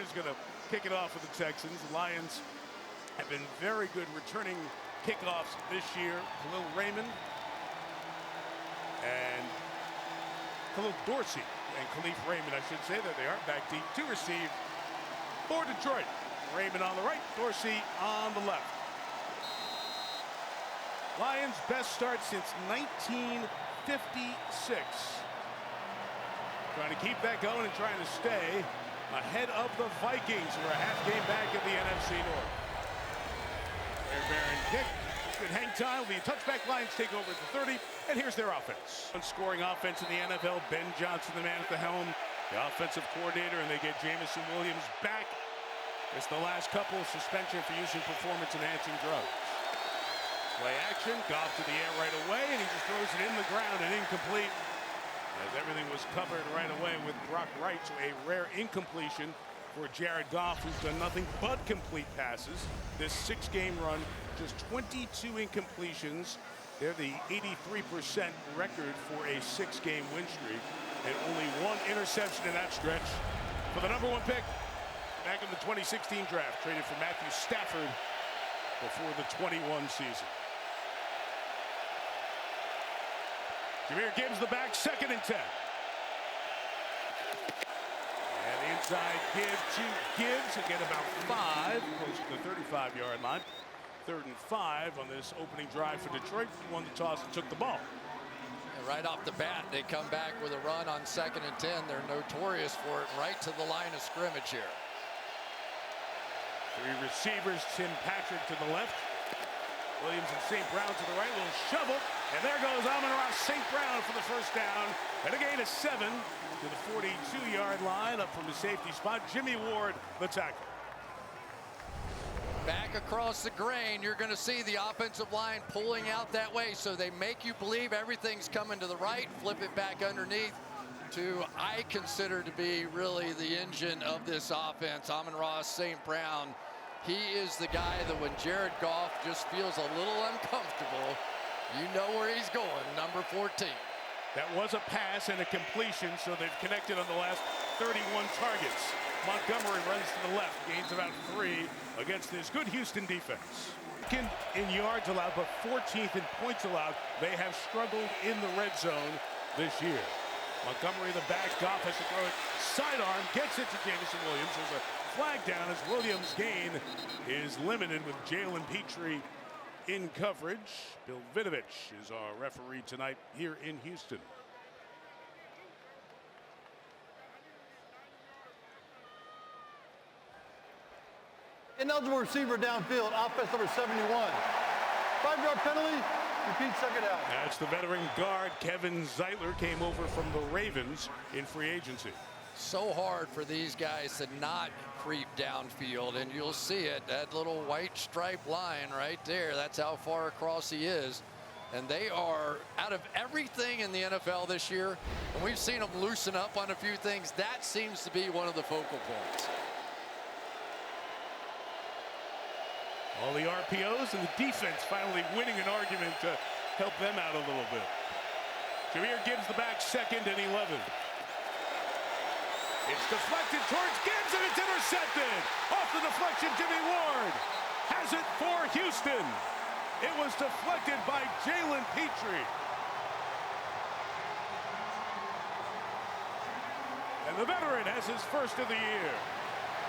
is going to kick it off for the Texans. The Lions have been very good returning kickoffs this year. Khalil Raymond and Khalil Dorsey and Khalif Raymond, I should say, that they are back deep to receive for Detroit. Raymond on the right, Dorsey on the left. Lions' best start since 1956. Trying to keep that going and trying to stay ahead of the Vikings, who are a half game back in the NFC North. Air Baron kick. Good hang time. Will be a touchback. Lions take over at the 30, and here's their offense. Scoring offense in the NFL. Ben Johnson, the man at the helm, the offensive coordinator, and they get Jameson Williams back. It's the last couple of suspension for using performance-enhancing drugs. Play action. Goff to the air right away, and he just throws it in the ground and incomplete, as everything was covered right away with Brock Wright. So a rare incompletion for Jared Goff, who's done nothing but complete passes this 6-game run. Just 22 incompletions. They're the 83% record for a 6-game win streak, and only one interception in that stretch. For the #1 pick back in the 2016 draft, traded for Matthew Stafford before the 21 season. Jahmyr Gibbs the back, 2nd and 10. And the inside give to Gibbs, again about 5, close to the 35-yard line. 3rd and 5 on this opening drive for Detroit. Won the toss and took the ball. And right off the bat, they come back with a run on 2nd and 10. They're notorious for it, right to the line of scrimmage here. 3 receivers, Tim Patrick to the left, Williams and St. Brown to the right. Little shovel, and there goes Amon-Ra St. Brown for the first down. And a gain of 7 to the 42-yard line. Up from the safety spot, Jimmy Ward, the tackle. Back across the grain, you're going to see the offensive line pulling out that way, so they make you believe everything's coming to the right, flip it back underneath to, I consider to be really the engine of this offense, Amon-Ra St. Brown. He is the guy that when Jared Goff just feels a little uncomfortable, you know where he's going, number 14. That was a pass and a completion, so they've connected on the last 31 targets. Montgomery runs to the left, gains about 3 against this good Houston defense. Second in yards allowed, but 14th in points allowed. They have struggled in the red zone this year. Montgomery the back, Goff has to throw it sidearm, gets it to Jameson Williams. There's a flag down as Williams' gain is limited with Jalen Petrie in coverage. Bill Vinovich is our referee tonight here in Houston. Ineligible receiver downfield, offense number 71. 5-yard penalty, repeat 2nd down. That's the veteran guard, Kevin Zeitler, came over from the Ravens in free agency. So hard for these guys to not creep downfield, and you'll see it, that little white stripe line right there, that's how far across he is. And they are, out of everything in the NFL this year, and we've seen them loosen up on a few things, that seems to be one of the focal points. All the RPOs and the defense finally winning an argument to help them out a little bit. Jahmyr Gibbs the back, 2nd and 11. It's deflected towards Gibbs, and it's intercepted. Off the deflection, Jimmy Ward has it for Houston. It was deflected by Jalen Petrie. And the veteran has his first of the year.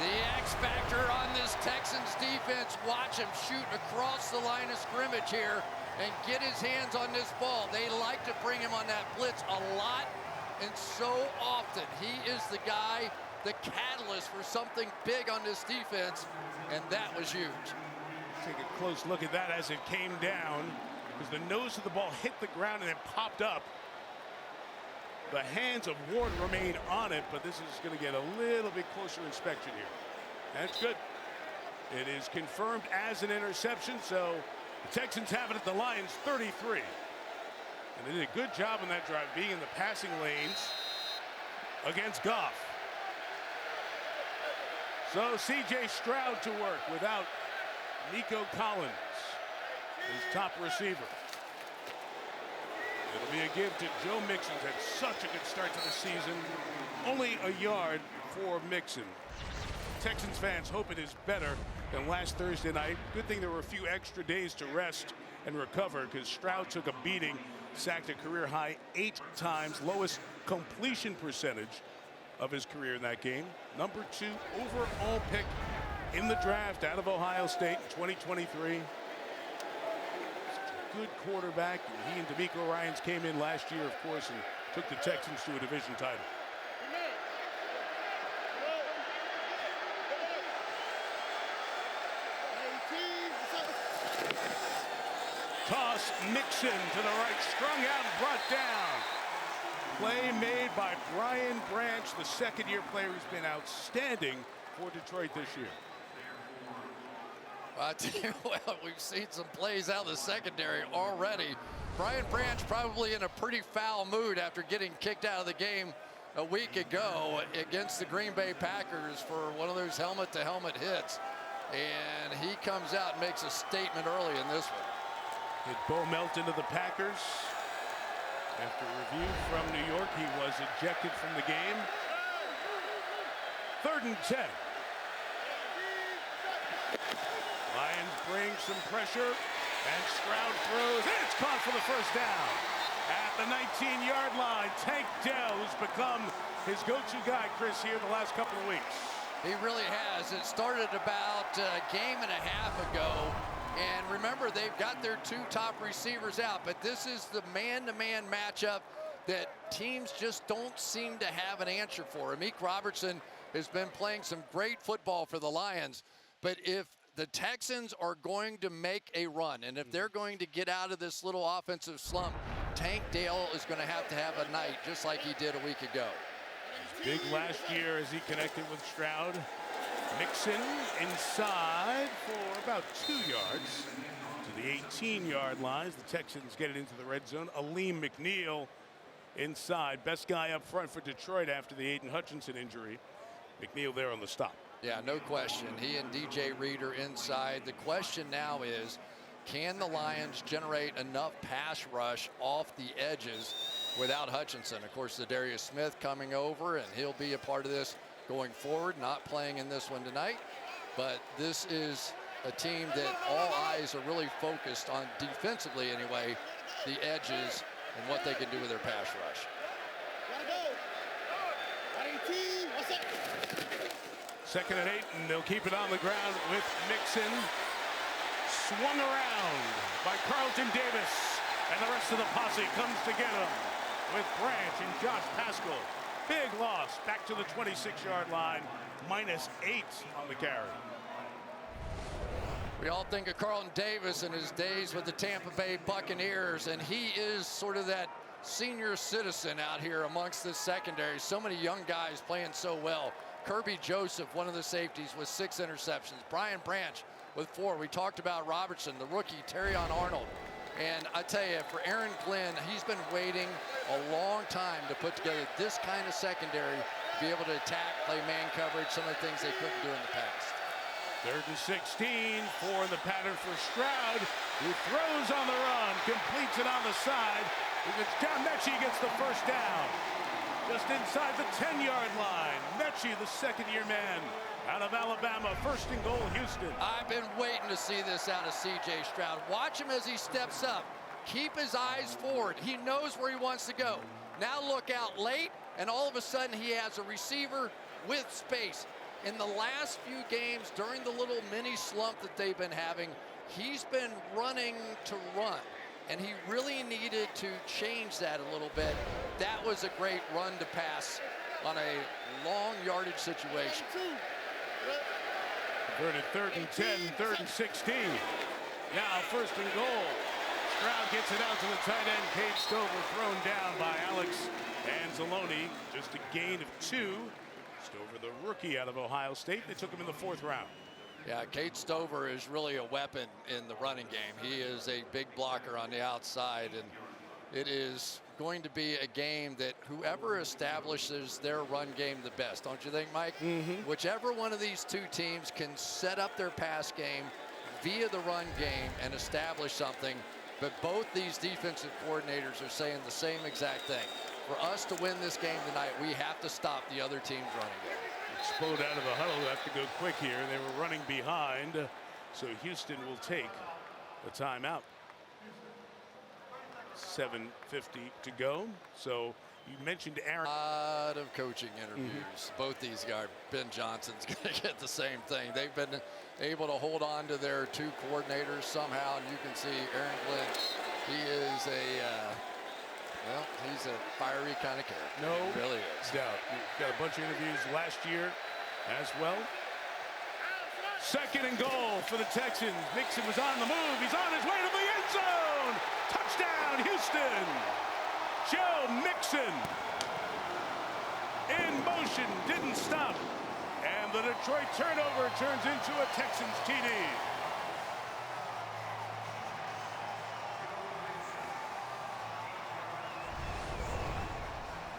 The X factor on this Texans defense, watch him shoot across the line of scrimmage here and get his hands on this ball. They like to bring him on that blitz a lot and so often. He is the guy, the catalyst for something big on this defense, and that was huge. Take a close look at that as it came down, because the nose of the ball hit the ground and then popped up. The hands of Ward remain on it, but this is going to get a little bit closer inspection here. That's good. It is confirmed as an interception, so the Texans have it at the Lions 33. And they did a good job on that drive, being in the passing lanes against Goff. So C.J. Stroud to work without Nico Collins, his top receiver. It'll be a give to Joe Mixon's had such a good start to the season. Only a yard for Mixon. Texans fans hope it is better than last Thursday night. Good thing there were a few extra days to rest and recover, because Stroud took a beating, sacked a career high 8 times, lowest completion percentage of his career in that game. Number 2 overall pick in the draft out of Ohio State in 2023. Good quarterback, and he and DeMeco Ryans came in last year, of course, and took the Texans to a division title. Toss, Mixon to the right, strung out and brought down. Play made by Brian Branch, the second-year player who's been outstanding for Detroit this year. I tell you what, we've seen some plays out of the secondary already. Brian Branch probably in a pretty foul mood after getting kicked out of the game a week ago against the Green Bay Packers for one of those helmet-to-helmet hits. And he comes out and makes a statement early in this one. Hit Bo Melton to the Packers. After review from New York, he was ejected from the game. 3rd and 10. Lions bring some pressure, and Stroud throws, and it's caught for the first down. At the 19-yard line, Tank Dell, who's become his go-to guy, Chris, here the last couple of weeks. He really has. It started about a game and a half ago. And remember, they've got their 2 top receivers out, but this is the man-to-man matchup that teams just don't seem to have an answer for. Amik Robertson has been playing some great football for the Lions, but if the Texans are going to make a run, and if they're going to get out of this little offensive slump, Tank Dell is going to have a night just like he did a week ago. Big last year as he connected with Stroud. Mixon inside for about 2 yards to the 18-yard lines. The Texans get it into the red zone. Aleem McNeil inside. Best guy up front for Detroit after the Aiden Hutchinson injury. McNeil there on the stop. Yeah, no question. He and DJ Reed are inside. The question now is, can the Lions generate enough pass rush off the edges without Hutchinson? Of course, the Darius Smith coming over, and he'll be a part of this going forward, not playing in this one tonight. But this is a team that all eyes are really focused on, defensively anyway, the edges and what they can do with their pass rush. Second and 8, and they'll keep it on the ground with Mixon. Swung around by Carlton Davis, and the rest of the posse comes to get him with Branch and Josh Paschal. Big loss back to the 26-yard line, -8 on the carry. We all think of Carlton Davis in his days with the Tampa Bay Buccaneers, and he is sort of that senior citizen out here amongst this secondary. So many young guys playing so well. Kirby Joseph, one of the safeties, with 6 interceptions. Brian Branch with 4. We talked about Robertson, the rookie, Terrion Arnold. And I tell you, for Aaron Glenn, he's been waiting a long time to put together this kind of secondary to be able to attack, play man coverage, some of the things they couldn't do in the past. 3rd and 16, 4 in the pattern for Stroud, who throws on the run, completes it on the side. It's John Mechie gets the first down. Just inside the 10-yard line. Mechie, the second-year man out of Alabama. 1st and goal, Houston. I've been waiting to see this out of C.J. Stroud. Watch him as he steps up. Keep his eyes forward. He knows where he wants to go. Now look out late, and all of a sudden he has a receiver with space. In the last few games, during the little mini slump that they've been having, he's been running to run. And he really needed to change that a little bit. That was a great run to pass on a long yardage situation. Converted 3rd and 10, 3rd and 16. Now 1st and goal. Stroud gets it out to the tight end, Cade Stover, thrown down by Alex Anzalone. Just a gain of 2. Stover, the rookie out of Ohio State. They took him in the 4th round. Yeah, Cade Stover is really a weapon in the running game. He is a big blocker on the outside, and it is going to be a game that whoever establishes their run game the best, don't you think, Mike? Whichever one of these 2 teams can set up their pass game via the run game and establish something, but both these defensive coordinators are saying the same exact thing. For us to win this game tonight, we have to stop the other team's running game. explode out of the huddle. They have to go quick here. They were running behind, so Houston will take a timeout. 7:50 to go. So you mentioned Aaron. A lot of coaching interviews. Both these guys, Ben Johnson's going to get the same thing. They've been able to hold on to their two coordinators somehow, and you can see Aaron Glenn. He is well, he's a fiery kind of character. No he really is. doubt. Got a bunch of interviews last year as well. Second and goal for the Texans. Mixon was on the move. He's on his way to the end zone. Touchdown, Houston. Joe Mixon in motion, didn't stop. And the Detroit turnover turns into a Texans TD.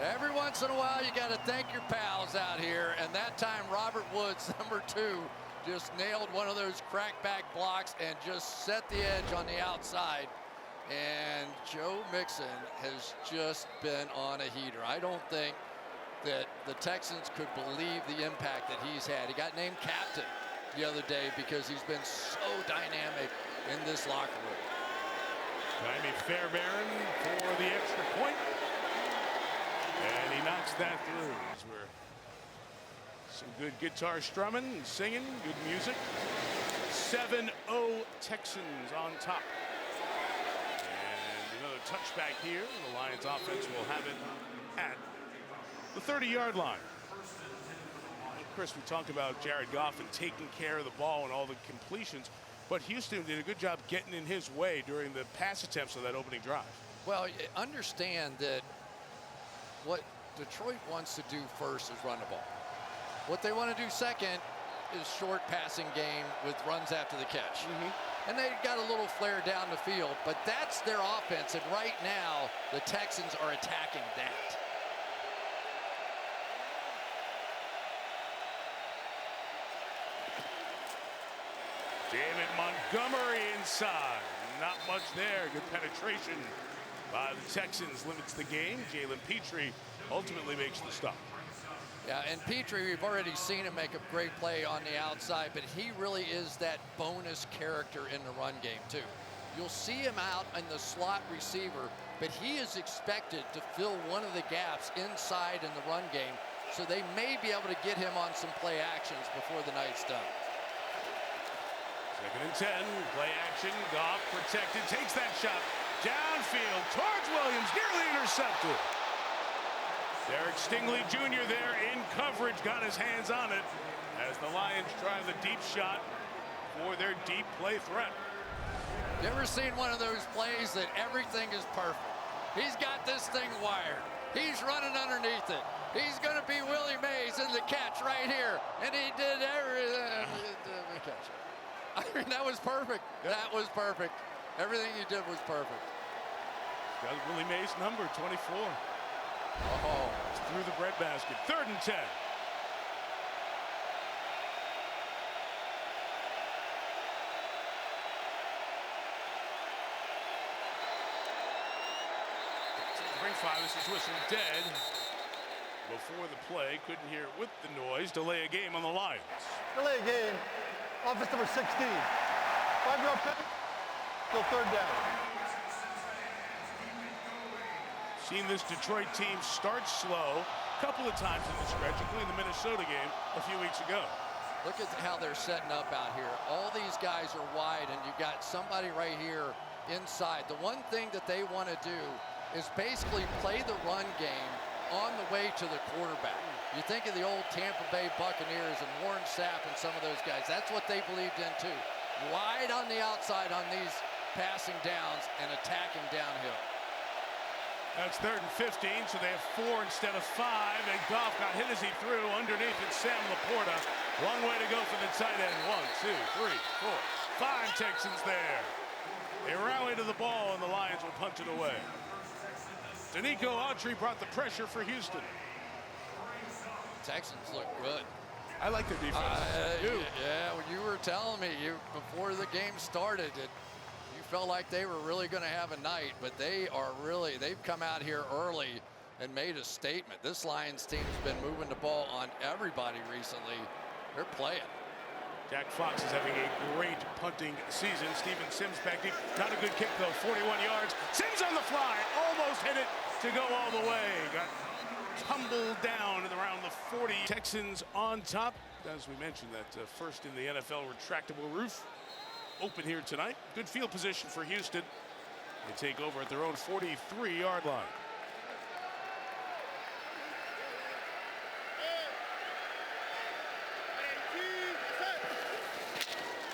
Every once in a while, you got to thank your pals out here. And that time, Robert Woods, number 2, just nailed one of those crackback blocks and just set the edge on the outside. And Joe Mixon has just been on a heater. I don't think that the Texans could believe the impact that he's had. He got named captain the other day because he's been so dynamic in this locker room. Jaime Fairbairn for the extra point. And he knocks that through. These were some good guitar strumming and singing, good music. 7-0 Texans on top. And another touchback here. The Lions offense will have it at the 30-yard line. Chris, we talked about Jared Goff and taking care of the ball and all the completions, but Houston did a good job getting in his way during the pass attempts of that opening drive. Well, understand that what Detroit wants to do first is run the ball. What they want to do second is short passing game with runs after the catch. And they got a little flare down the field, but that's their offense. And right now, the Texans are attacking that. David Montgomery inside. Not much there. Good penetration by the Texans limits the game. Jalen Petrie ultimately makes the stop. Yeah, and Petrie, we've already seen him make a great play on the outside, but he really is that bonus character in the run game, too. You'll see him out in the slot receiver, but he is expected to fill one of the gaps inside in the run game, so they may be able to get him on some play actions before the night's done. 2nd and 10, play action. Goff protected, takes that shot downfield towards Williams, nearly intercepted. Derek Stingley Jr. there in coverage, got his hands on it as the Lions try the deep shot for their deep play threat. You ever seen one of those plays that everything is perfect? He's got this thing wired. He's running underneath it. He's going to be Willie Mays in the catch right here. And he did everything. Catch. I mean, that was perfect. Yep. That was perfect. Everything he did was perfect. Got Willie Mays number 24. Oh, it's through the breadbasket. 3rd and 10. Ring 5, this is whistle dead. Before the play, couldn't hear it with the noise. Delay a game on the Lions. Delay a game. Offense number 16. 5-yard penalty. Still 3rd down. Seen this Detroit team start slow a couple of times in the stretch, including the Minnesota game a few weeks ago. look at how they're setting up out here. All these guys are wide, and you've got somebody right here inside. The one thing that they want to do is basically play the run game on the way to the quarterback. You think of the old Tampa Bay Buccaneers and Warren Sapp and some of those guys. That's what they believed in too. Wide on the outside on these passing downs and attacking downhill. That's 3rd and 15, so they have 4 instead of 5, and Goff got hit as he threw. Underneath it, Sam Laporta. Long way to go for the tight end. 1, 2, 3, 4, 5 Texans there. They rally to the ball, and the Lions will punch it away. Danico Autry brought the pressure for Houston. Texans look good. I like their defense. Yeah, well, you were telling me before the game started that you felt like they were really going to have a night, but they've come out here early and made a statement. This Lions team's been moving the ball on everybody recently. They're playing. Jack Fox is having a great punting season. Steven Sims back deep. Not a good kick, though. 41 yards. Sims on the fly. Almost hit it to go all the way. Got tumbled down around the 40. Texans on top. As we mentioned, that first in the NFL retractable roof. Open here tonight. Good field position for Houston. They take over at their own 43-yard line.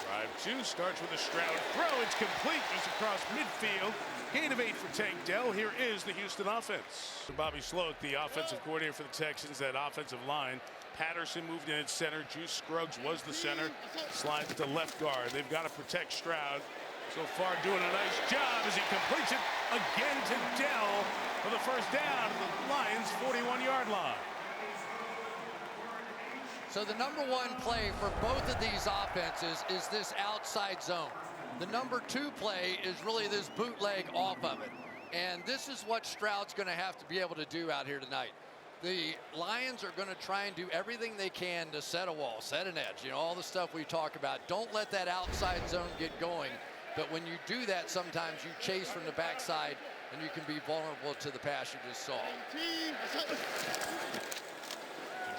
Drive 2 starts with a Stroud throw. It's complete just across midfield. Gain of 8 for Tank Dell. Here is the Houston offense. Bobby Sloat, the offensive coordinator for the Texans, that offensive line. Patterson moved in at center. Juice Scruggs was the center. Slides to left guard. They've got to protect Stroud. So far doing a nice job as he completes it again to Dell for the first down at the Lions' 41-yard line. So the number one play for both of these offenses is this outside zone. The number 2 play is really this bootleg off of it. And this is what Stroud's going to have to be able to do out here tonight. The Lions are going to try and do everything they can to set a wall, set an edge, you know, all the stuff we talk about. Don't let that outside zone get going. But when you do that, sometimes you chase from the backside and you can be vulnerable to the pass you just saw.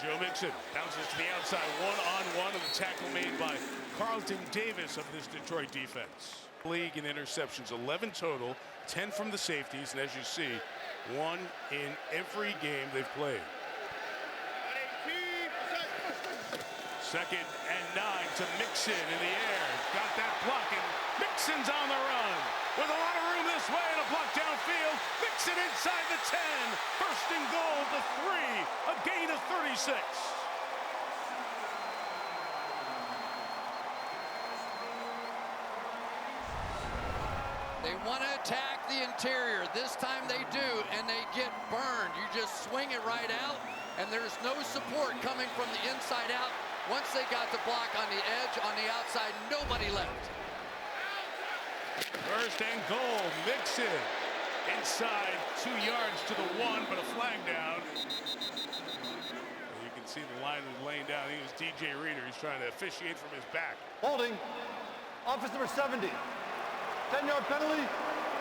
Joe Mixon bounces to the outside, one-on-one, and the tackle made by Carlton Davis of this Detroit defense. League in interceptions, 11 total, 10 from the safeties, and as you see, 1 in every game they've played. 2nd and 9 to Mixon in the air. Got that block, and Mixon's on the run. With a lot of room this way and a block downfield. Mixon inside the 10. First and goal to 3. A gain of 36. They want to attack the interior. This time they do, and they get burned. You just swing it right out, and there's no support coming from the inside out. Once they got the block on the edge, on the outside, nobody left. First and goal, Mixon inside 2 yards to the 1, but a flag down. You can see the line was laying down. He was DJ Reader. He's trying to officiate from his back. Holding. Offense number 70. 10-yard penalty.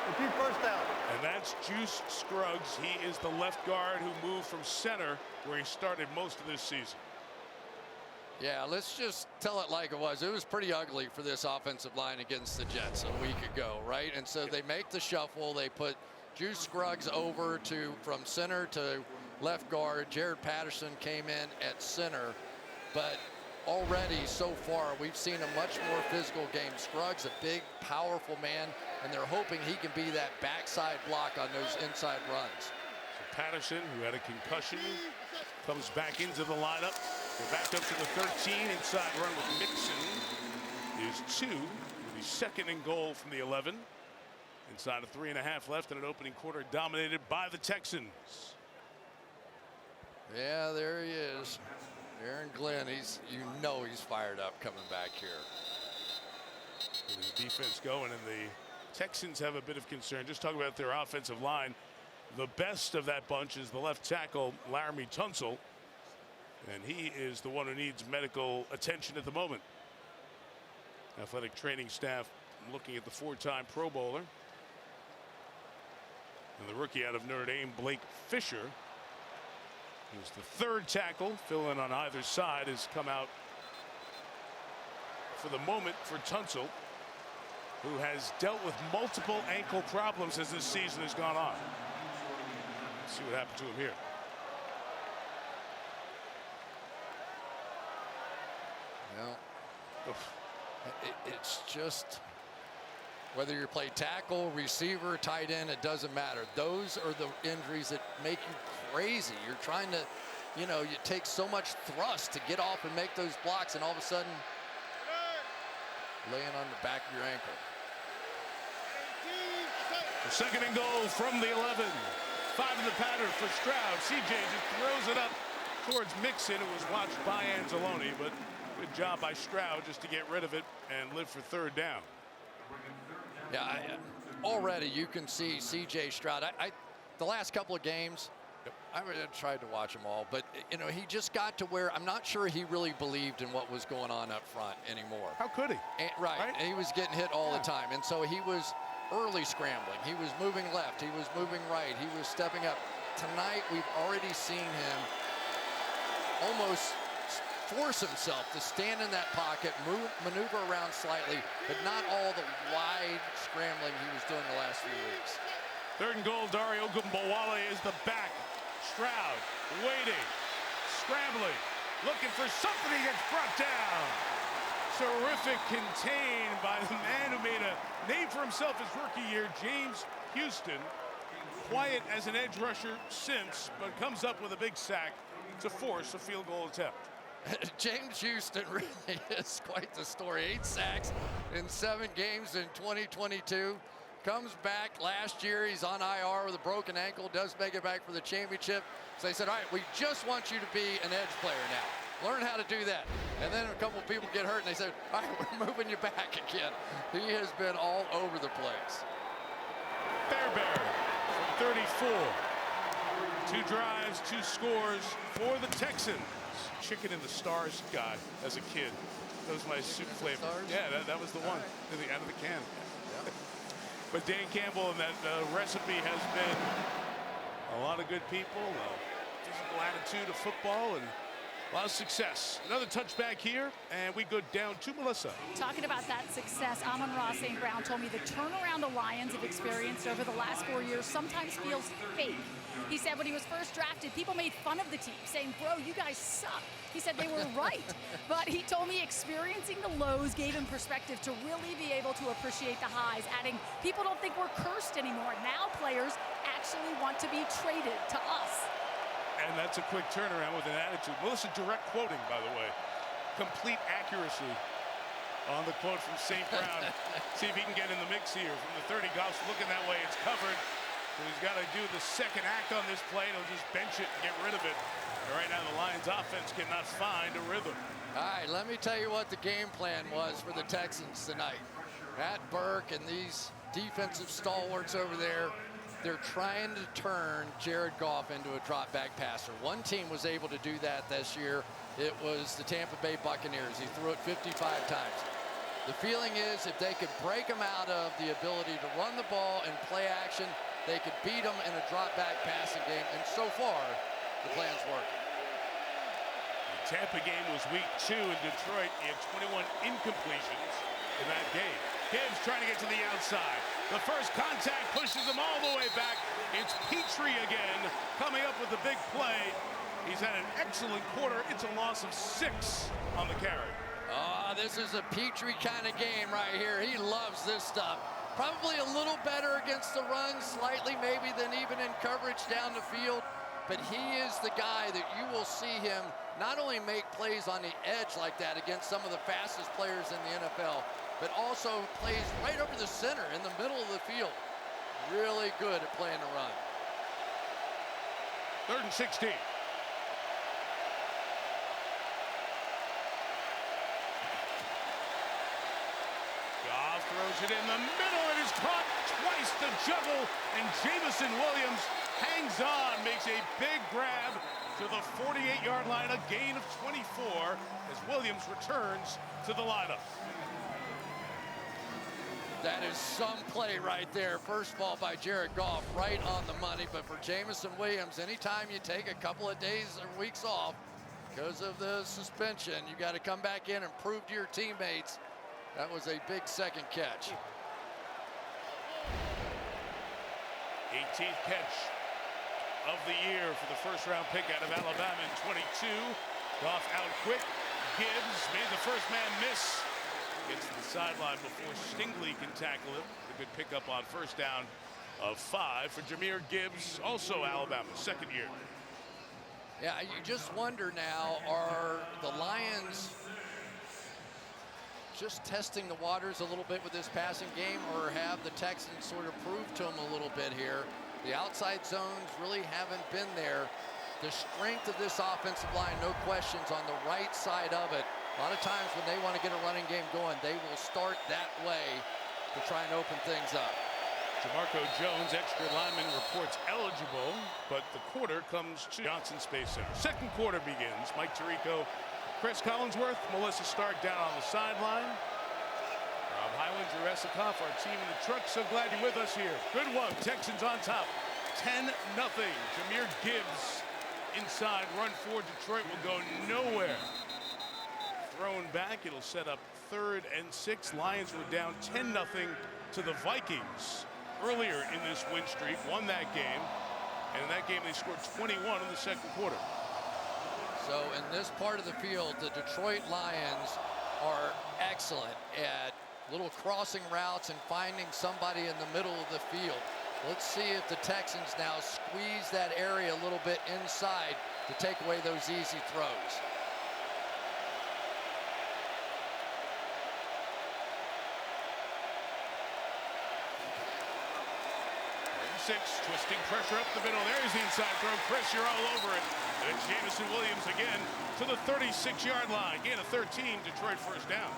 Repeat first down. And that's Juice Scruggs. He is the left guard who moved from center where he started most of this season. Yeah, let's just tell it like it was. It was pretty ugly for this offensive line against the Jets a week ago, right? And so they make the shuffle. They put Juice Scruggs over from center to left guard. Jared Patterson came in at center. But already so far, we've seen a much more physical game. Scruggs, a big, powerful man, and they're hoping he can be that backside block on those inside runs. So Patterson, who had a concussion, comes back into the lineup. They're back up to the 13. Inside run with Mixon is 2. It'll be 2nd and goal from the 11. Inside of 3.5 left in an opening quarter dominated by the Texans. Yeah, there he is. Aaron Glenn, he's fired up coming back here. The defense going, and the Texans have a bit of concern. Just talk about their offensive line. The best of that bunch is the left tackle, Laramie Tunsil. And he is the one who needs medical attention at the moment. Athletic training staff looking at the 4-time Pro Bowler. And the rookie out of Notre Dame, Blake Fisher, who's the 3rd tackle. Fill in on either side has come out for the moment for Tunsil, who has dealt with multiple ankle problems as this season has gone on. Let's see what happened to him here. Well, it's just whether you play tackle, receiver, tight end, it doesn't matter. Those are the injuries that make you crazy. You're trying to, you take so much thrust to get off and make those blocks, and all of a sudden laying on the back of your ankle. The 2nd and goal from the 11. 5 in the pattern for Stroud. CJ just throws it up towards Mixon. It was watched by Anzalone, but good job by Stroud just to get rid of it and live for 3rd down. Yeah, already you can see CJ Stroud. The last couple of games, I tried to watch them all, but you know, he just got to where I'm not sure he really believed in what was going on up front anymore. How could he? And, right. And he was getting hit all the time, and so he was early scrambling. He was moving left. He was moving right. He was stepping up. Tonight, we've already seen him almost force himself to stand in that pocket, maneuver around slightly, but not all the wide scrambling he was doing the last few weeks. 3rd and goal, Dario Ogunbowale is the back. Stroud waiting, scrambling, looking for something. He gets brought down. Terrific contain by the man who made a name for himself his rookie year, James Houston. Quiet as an edge rusher since, but comes up with a big sack to force a field goal attempt. James Houston really is quite the story. 8 sacks in 7 games in 2022. Comes back last year. He's on IR with a broken ankle. Does make it back for the championship. So they said, all right, we just want you to be an edge player now. Learn how to do that. And then a couple of people get hurt, and they said, all right, we're moving you back again. He has been all over the place. Fairbairn from 34. 2 drives, 2 scores for the Texans. Chicken in the stars guy as a kid. That was my soup flavor. Yeah, that was the one out of the can. Yeah. But Dan Campbell and that recipe has been a lot of good people, physical attitude of football, and a lot of success. Another touchback here, and we go down to Melissa. Talking about that success, Amon-Ra St. Brown told me the turnaround the Lions have experienced over the last 4 years sometimes feels fake. He said when he was first drafted, people made fun of the team, saying, bro, you guys suck. He said they were right. But he told me experiencing the lows gave him perspective to really be able to appreciate the highs, adding, people don't think we're cursed anymore. Now players actually want to be traded to us. And that's a quick turnaround with an attitude. Melissa, direct quoting, by the way. Complete accuracy on the quote from St. Brown. See if he can get in the mix here from the 30. Goff's looking that way. It's covered. So he's got to do the second act on this play, and he'll just bench it and get rid of it. And right now, the Lions offense cannot find a rhythm. All right, let me tell you what the game plan was for the Texans tonight. Matt Burke and these defensive stalwarts over there, they're trying to turn Jared Goff into a drop back passer. One team was able to do that this year. It was the Tampa Bay Buccaneers. He threw it 55 times. The feeling is if they could break him out of the ability to run the ball and play action, they could beat him in a drop back passing game. And so far, the plan's working. The Tampa game was week 2 in Detroit. He had 21 incompletions in that game. Gibbs trying to get to the outside. The first contact pushes him all the way back. It's Petrie again coming up with the big play. He's had an excellent quarter. It's a loss of 6 on the carry. Oh, this is a Petrie kind of game right here. He loves this stuff. Probably a little better against the run, slightly maybe than even in coverage down the field. But he is the guy that you will see him not only make plays on the edge like that against some of the fastest players in the NFL, but also plays right over the center in the middle of the field. Really good at playing the run. 3rd and 16. Goff throws it in the middle. It is caught twice to juggle, and Jamison Williams hangs on, makes a big grab to the 48-yard line, a gain of 24 as Williams returns to the lineup. That is some play right there. First ball by Jared Goff, right on the money. But for Jamison Williams, anytime you take a couple of days or weeks off because of the suspension, you got to come back in and prove to your teammates. That was a big second catch. 18th catch of the year for the first-round pick out of Alabama in 22. Goff out quick. Gibbs made the first man miss. Gets to the sideline before Stingley can tackle him. A good pickup on first down of 5 for Jahmyr Gibbs, also Alabama, second year. Yeah, you just wonder now, are the Lions just testing the waters a little bit with this passing game, or have the Texans sort of proved to them a little bit here? The outside zones really haven't been there. The strength of this offensive line, no questions, on the right side of it. A lot of times when they want to get a running game going, they will start that way to try and open things up. Jamarco Jones, extra lineman, reports eligible, but the quarter comes to Johnson Space Center. Second quarter begins. Mike Tirico, Chris Collinsworth, Melissa Stark down on the sideline. Rob Hyland, Drew Esikoff, our team in the truck. So glad you're with us here. Good one. Texans on top. 10-0. Jahmyr Gibbs inside. Run for Detroit will go nowhere. Thrown back. It'll set up 3rd and 6. Lions were down 10-0 to the Vikings earlier in this win streak. Won that game. And in that game, they scored 21 in the second quarter. So in this part of the field, the Detroit Lions are excellent at little crossing routes and finding somebody in the middle of the field. Let's see if the Texans now squeeze that area a little bit inside to take away those easy throws. 6, twisting pressure up the middle. There's the inside throw. Chris, you're all over it. And Jamison Williams again to the 36-yard line. Gain of 13, Detroit first down.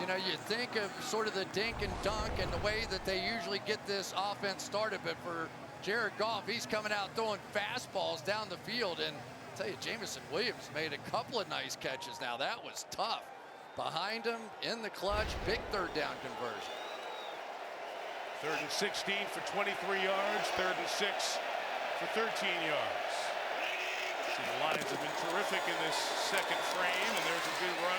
You know, you think of sort of the dink and dunk and the way that they usually get this offense started, but for Jared Goff, he's coming out throwing fastballs down the field. And I'll tell you, Jamison Williams made a couple of nice catches now. That was tough. Behind him, in the clutch, big third down conversion. 3rd and 16 for 23 yards. 3rd and 6 for 13 yards. See, the Lions have been terrific in this second frame, and there's a good run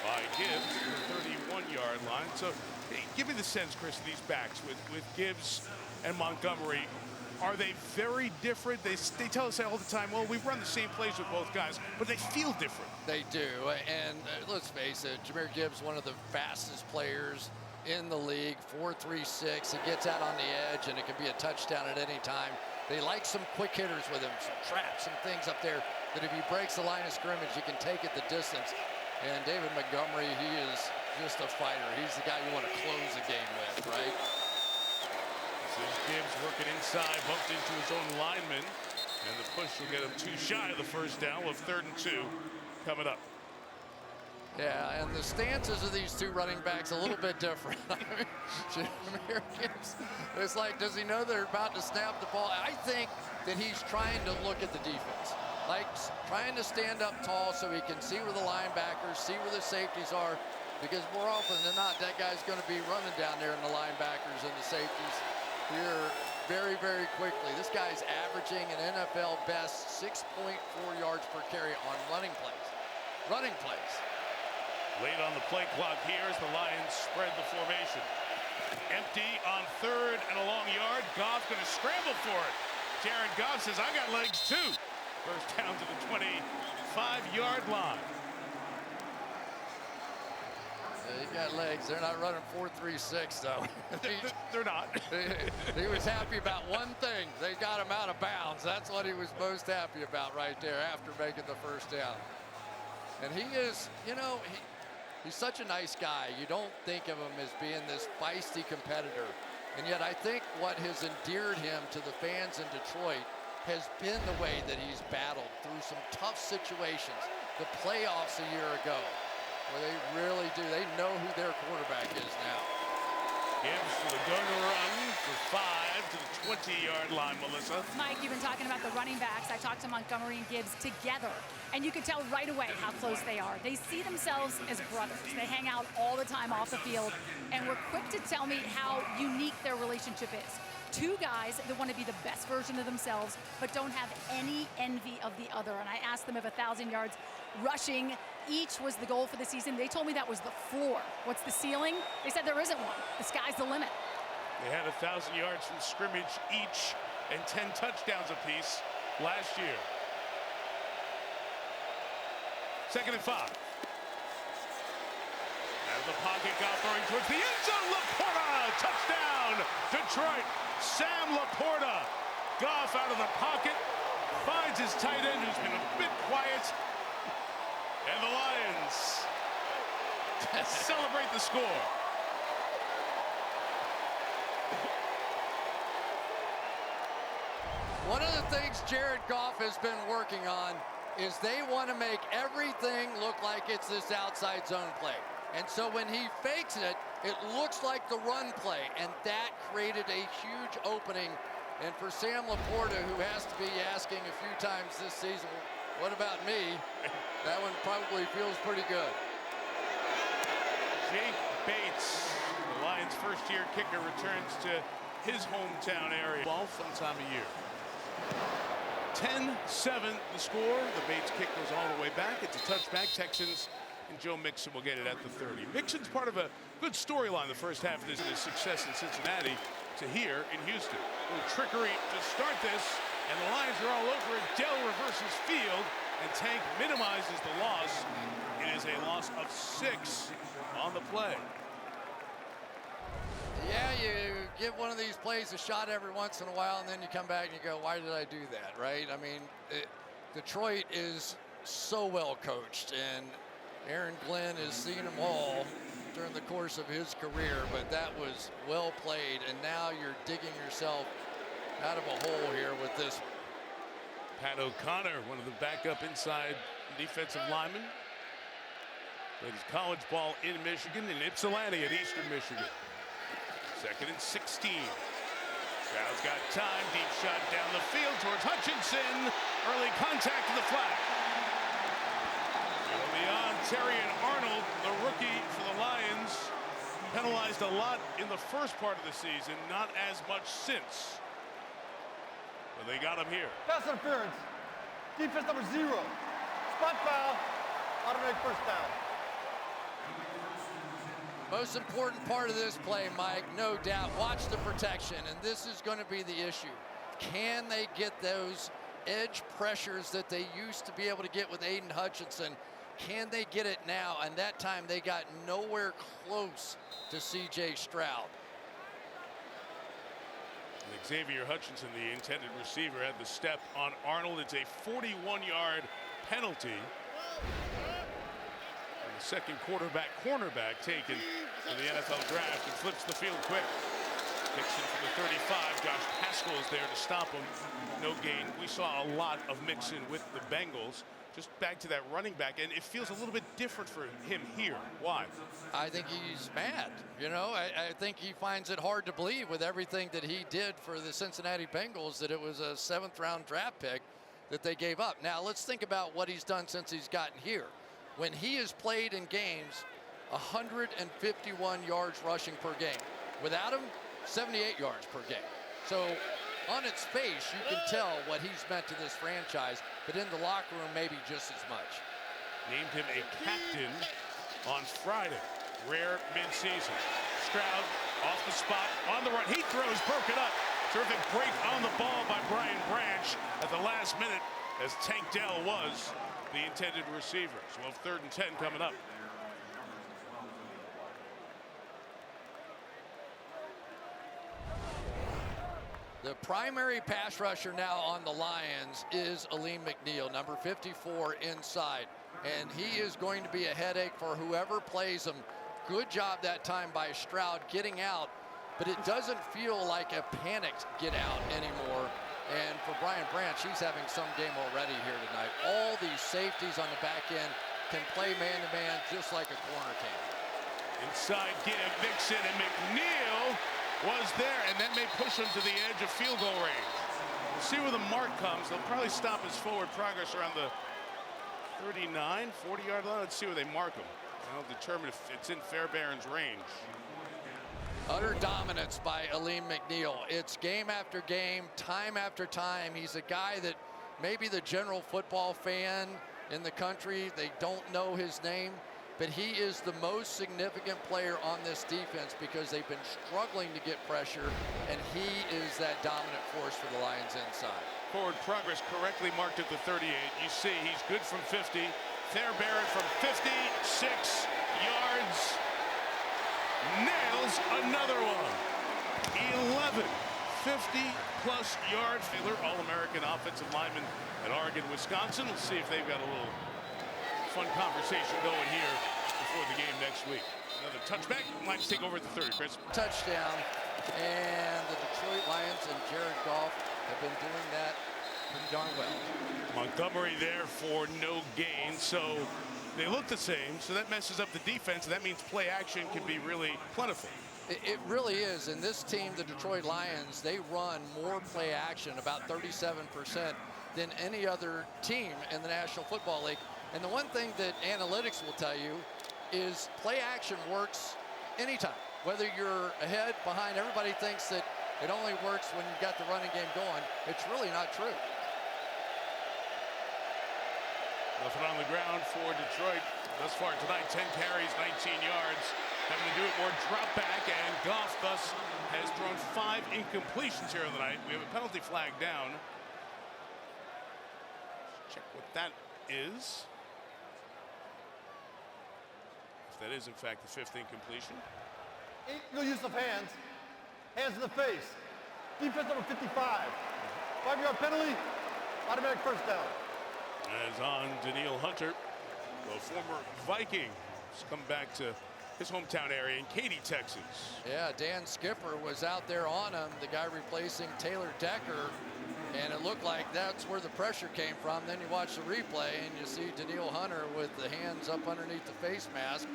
by Gibbs to the 31-yard line. So hey, give me the sense, Chris, of these backs with Gibbs and Montgomery. Are they very different? They tell us all the time, well, we've run the same plays with both guys, but they feel different. They do, and let's face it, Jahmyr Gibbs, one of the fastest players in the league, 4.36. He gets out on the edge, and it can be a touchdown at any time. They like some quick hitters with him, some traps, some things up there that if he breaks the line of scrimmage, he can take it the distance. And David Montgomery, he is just a fighter. He's the guy you want to close a game with, right? This is Gibbs working inside, bumped into his own lineman, and the push will get him too shy of the first down. We'll have 3rd and 2 coming up. Yeah, and the stances of these two running backs a little bit different. Jahmyr Gibbs, it's like, does he know they're about to snap the ball? I think that he's trying to look at the defense, like trying to stand up tall so he can see where the linebackers, see where the safeties are, because more often than not, that guy's going to be running down there in the linebackers and the safeties here very, very quickly. This guy's averaging an NFL best 6.4 yards per carry on running plays. Running plays. Late on the play clock here as the Lions spread the formation. Empty on 3rd and a long yard. Goff going to scramble for it. Jared Goff says, I got legs too. First down to the 25-yard line. Yeah, he got legs. They're not running 4.36 though. They're not. He was happy about one thing. They got him out of bounds. That's what he was most happy about right there after making the first down. And he is, you know, he's such a nice guy. You don't think of him as being this feisty competitor. And yet I think what has endeared him to the fans in Detroit has been the way that he's battled through some tough situations. The playoffs a year ago, where they really do. They know who their quarterback is now. Gibbs for the gun run for 5 to the 20-yard line, Melissa. Mike, you've been talking about the running backs. I talked to Montgomery and Gibbs together, and you can tell right away how close they are. They see themselves as brothers. They hang out all the time off the field, and were quick to tell me how unique their relationship is. Two guys that want to be the best version of themselves, but don't have any envy of the other. And I asked them if 1,000 yards rushing each was the goal for the season. They told me that was the floor. What's the ceiling? They said there isn't one. The sky's the limit. They had 1,000 yards from scrimmage each and 10 touchdowns apiece last year. 2nd and 5. Out of the pocket, Goff throwing towards the end zone. Laporta, touchdown, Detroit. Sam Laporta. Goff out of the pocket, finds his tight end who's been a bit quiet. And the Lions celebrate the score. One of the things Jared Goff has been working on is they want to make everything look like it's this outside zone play. And so when he fakes it, it looks like the run play, and that created a huge opening. And for Sam Laporta, who has to be asking a few times this season, what about me? That one probably feels pretty good. Jake Bates, the Lions' first-year kicker, returns to his hometown area. Ball, fun time of year. 10-7 the score. The Bates kick goes all the way back. It's a touchback. Texans and Joe Mixon will get it at the 30. Mixon's part of a good storyline the first half of this, his success in Cincinnati to here in Houston. A little trickery to start this, and the Lions are all over it. Dell reverses field, and Tank minimizes the loss. It is a loss of 6 on the play. Yeah, you give one of these plays a shot every once in a while, and then you come back and you go, why did I do that, right? I mean, Detroit is so well coached, and Aaron Glenn has seen them all during the course of his career, but that was well played, and now you're digging yourself out of a hole here with this one. Pat O'Connor, one of the backup inside defensive linemen. Played his college ball in Michigan, in Ypsilanti at Eastern Michigan. 2nd and 16. Stroud's got time. Deep shot down the field towards Hutchinson. Early contact to the flat. Beyond Terry and Arnold, the rookie for the Lions, penalized a lot in the first part of the season, not as much since. But they got him here. Pass interference. Defense number 0. Spot foul. Automatic first down. Most important part of this play, Mike, no doubt, watch the protection, and this is going to be the issue. Can they get those edge pressures that they used to be able to get with Aiden Hutchinson? Can they get it now? And that time they got nowhere close to C.J. Stroud. And Xavier Hutchinson, the intended receiver, had the step on Arnold. It's a 41-yard penalty. The second cornerback taken in the NFL draft, and flips the field quick. Mixon from the 35. Josh Pascal is there to stop him. No gain. We saw a lot of Mixon with the Bengals. Just back to that running back, and it feels a little bit different for him here. Why? I think he's mad. You know, I think he finds it hard to believe with everything that he did for the Cincinnati Bengals that it was a 7th-round draft pick that they gave up. Now, let's think about what he's done since he's gotten here. When he has played in games, 151 yards rushing per game. Without him, 78 yards per game. So on its face, you can tell what he's meant to this franchise, but in the locker room, maybe just as much. Named him a captain on Friday. Rare midseason. Stroud off the spot, on the run. He throws, broke it up. Terrific break on the ball by Brian Branch at the last minute, as Tank Dell was the intended receiver. So we'll have 3rd and 10 coming up. The primary pass rusher now on the Lions is Aleem McNeil, number 54 inside. And he is going to be a headache for whoever plays him. Good job that time by Stroud getting out, but it doesn't feel like a panicked get out anymore. And for Brian Branch, he's having some game already here tonight. All these safeties on the back end can play man-to-man just like a corner can. Inside give, Mixon, and McNeil was there, and that may push him to the edge of field goal range. We'll see where the mark comes. They'll probably stop his forward progress around the 39, 40-yard line. Let's see where they mark him. That'll determine if it's in Fairbairn's range. Utter dominance by Aleem McNeil. It's game after game, time after time. He's a guy that maybe the general football fan in the country, they don't know his name, but he is the most significant player on this defense because they've been struggling to get pressure, and he is that dominant force for the Lions inside. Forward progress correctly marked at the 38. You see he's good from 50. Fairbairn from 56 yards. Nails another one. 11 50-plus yard fielder, All-American offensive lineman at Oregon, Wisconsin. We'll see if they've got a little fun conversation going here before the game next week. Another touchback. Lions take over at the 30, Chris. Touchdown. And the Detroit Lions and Jared Goff have been doing that pretty darn well. Montgomery there for no gain, so they look the same, so that messes up the defense, and that means play action can be really plentiful. It really is, and this team, the Detroit Lions, they run more play action, about 37%, than any other team in the National Football League. And the one thing that analytics will tell you is play action works anytime. Whether you're ahead, behind, everybody thinks that it only works when you've got the running game going. It's really not true. Nothing on the ground for Detroit thus far tonight. 10 carries, 19 yards. Having to do it more drop back, and Goff thus has thrown 5 incompletions here in the night. We have a penalty flag down. Let's check what that is. If that is in fact the 5th incompletion. No use of hands. Hands in the face. Defense number 55. 5-yard penalty. Automatic first down. As on Daniil Hunter, the former Viking, has come back to his hometown area in Katy, Texas. Yeah, Dan Skipper was out there on him, the guy replacing Taylor Decker, and it looked like that's where the pressure came from. Then you watch the replay and you see Daniil Hunter with the hands up underneath the face mask,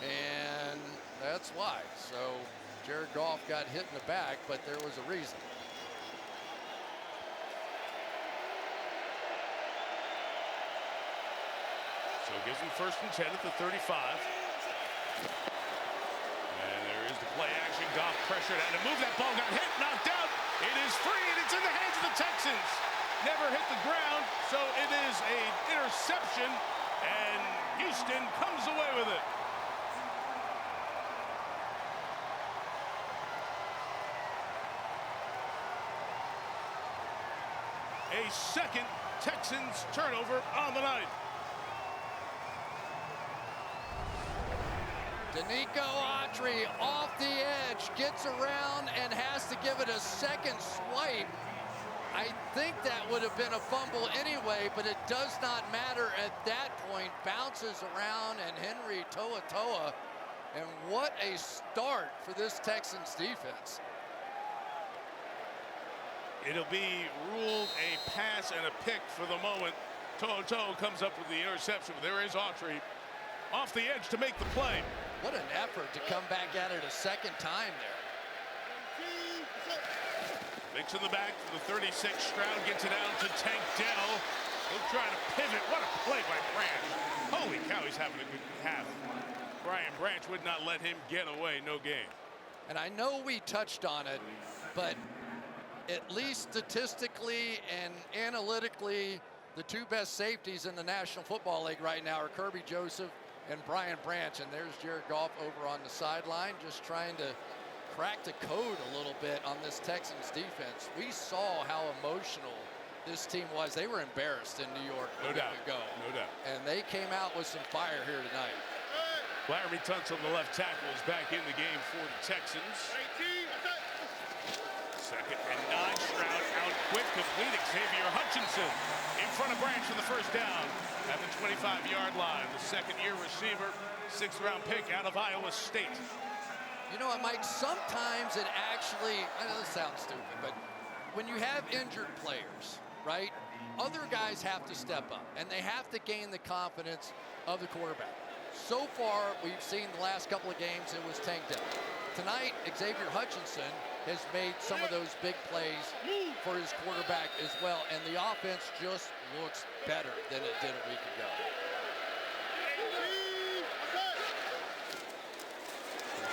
and that's why. So Jared Goff got hit in the back, but there was a reason. So it gives him 1st and 10 at the 35. And there is the play action. Goff pressured and to move. That ball got hit, knocked out. It is free, and it's in the hands of the Texans. Never hit the ground, so it is an interception, and Houston comes away with it. A second Texans turnover on the night. Danico Autry off the edge, gets around and has to give it a second swipe. I think that would have been a fumble anyway, but it does not matter at that point. Bounces around, and Henry Toa. And what a start for this Texans defense. It'll be ruled a pass and a pick for the moment. Toa comes up with the interception, but there is Autry off the edge to make the play. What an effort to come back at it a second time there. Mix in the back for the 36. Stroud gets it out to Tank Dell. He'll try to pivot. What a play by Branch. Holy cow, he's having a good half. Brian Branch would not let him get away. No gain. And I know we touched on it, but at least statistically and analytically, the 2 best safeties in the National Football League right now are Kirby Joseph and Brian Branch. And there's Jared Goff over on the sideline, just trying to crack the code a little bit on this Texans defense. We saw how emotional this team was. They were embarrassed in New York a week ago. No doubt. And they came out with some fire here tonight. Laramie Tunsil, the left tackle, is back in the game for the Texans. 2nd and 9. Stroud out quick, complete. Xavier Hutchinson in front of Branch for the first down at the 25-yard line. The second-year receiver, 6th-round pick out of Iowa State. You know what, Mike? Sometimes it actually, I know this sounds stupid, but when you have injured players, right, other guys have to step up, and they have to gain the confidence of the quarterback. So far, we've seen the last couple of games, it was Tank Dell. Tonight, Xavier Hutchinson has made some of those big plays for his quarterback as well, and the offense just looks better than it did a week ago.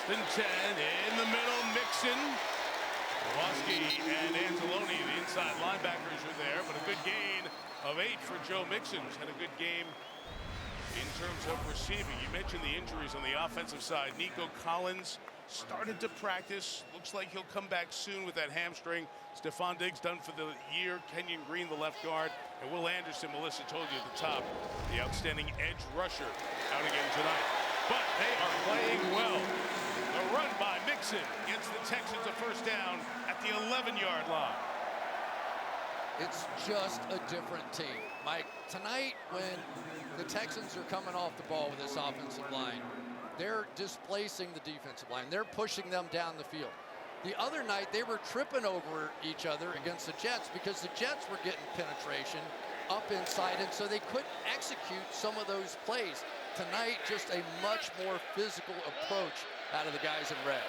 First and 10 in the middle, Mixon. Kowalski and Anzalone, the inside linebackers, are there, but a good gain of 8 for Joe Mixon, who's had a good game in terms of receiving. You mentioned the injuries on the offensive side. Nico Collins started to practice. Looks like he'll come back soon with that hamstring. Stephon Diggs done for the year. Kenyon Green, the left guard. And Will Anderson, Melissa told you at the top, the outstanding edge rusher, out again tonight. But they are playing well. The run by Mixon gets the Texans a first down at the 11-yard line. It's just a different team. Mike, tonight when the Texans are coming off the ball with this offensive line, they're displacing the defensive line. They're pushing them down the field. The other night, they were tripping over each other against the Jets because the Jets were getting penetration up inside, and so they couldn't execute some of those plays. Tonight, just a much more physical approach out of the guys in red.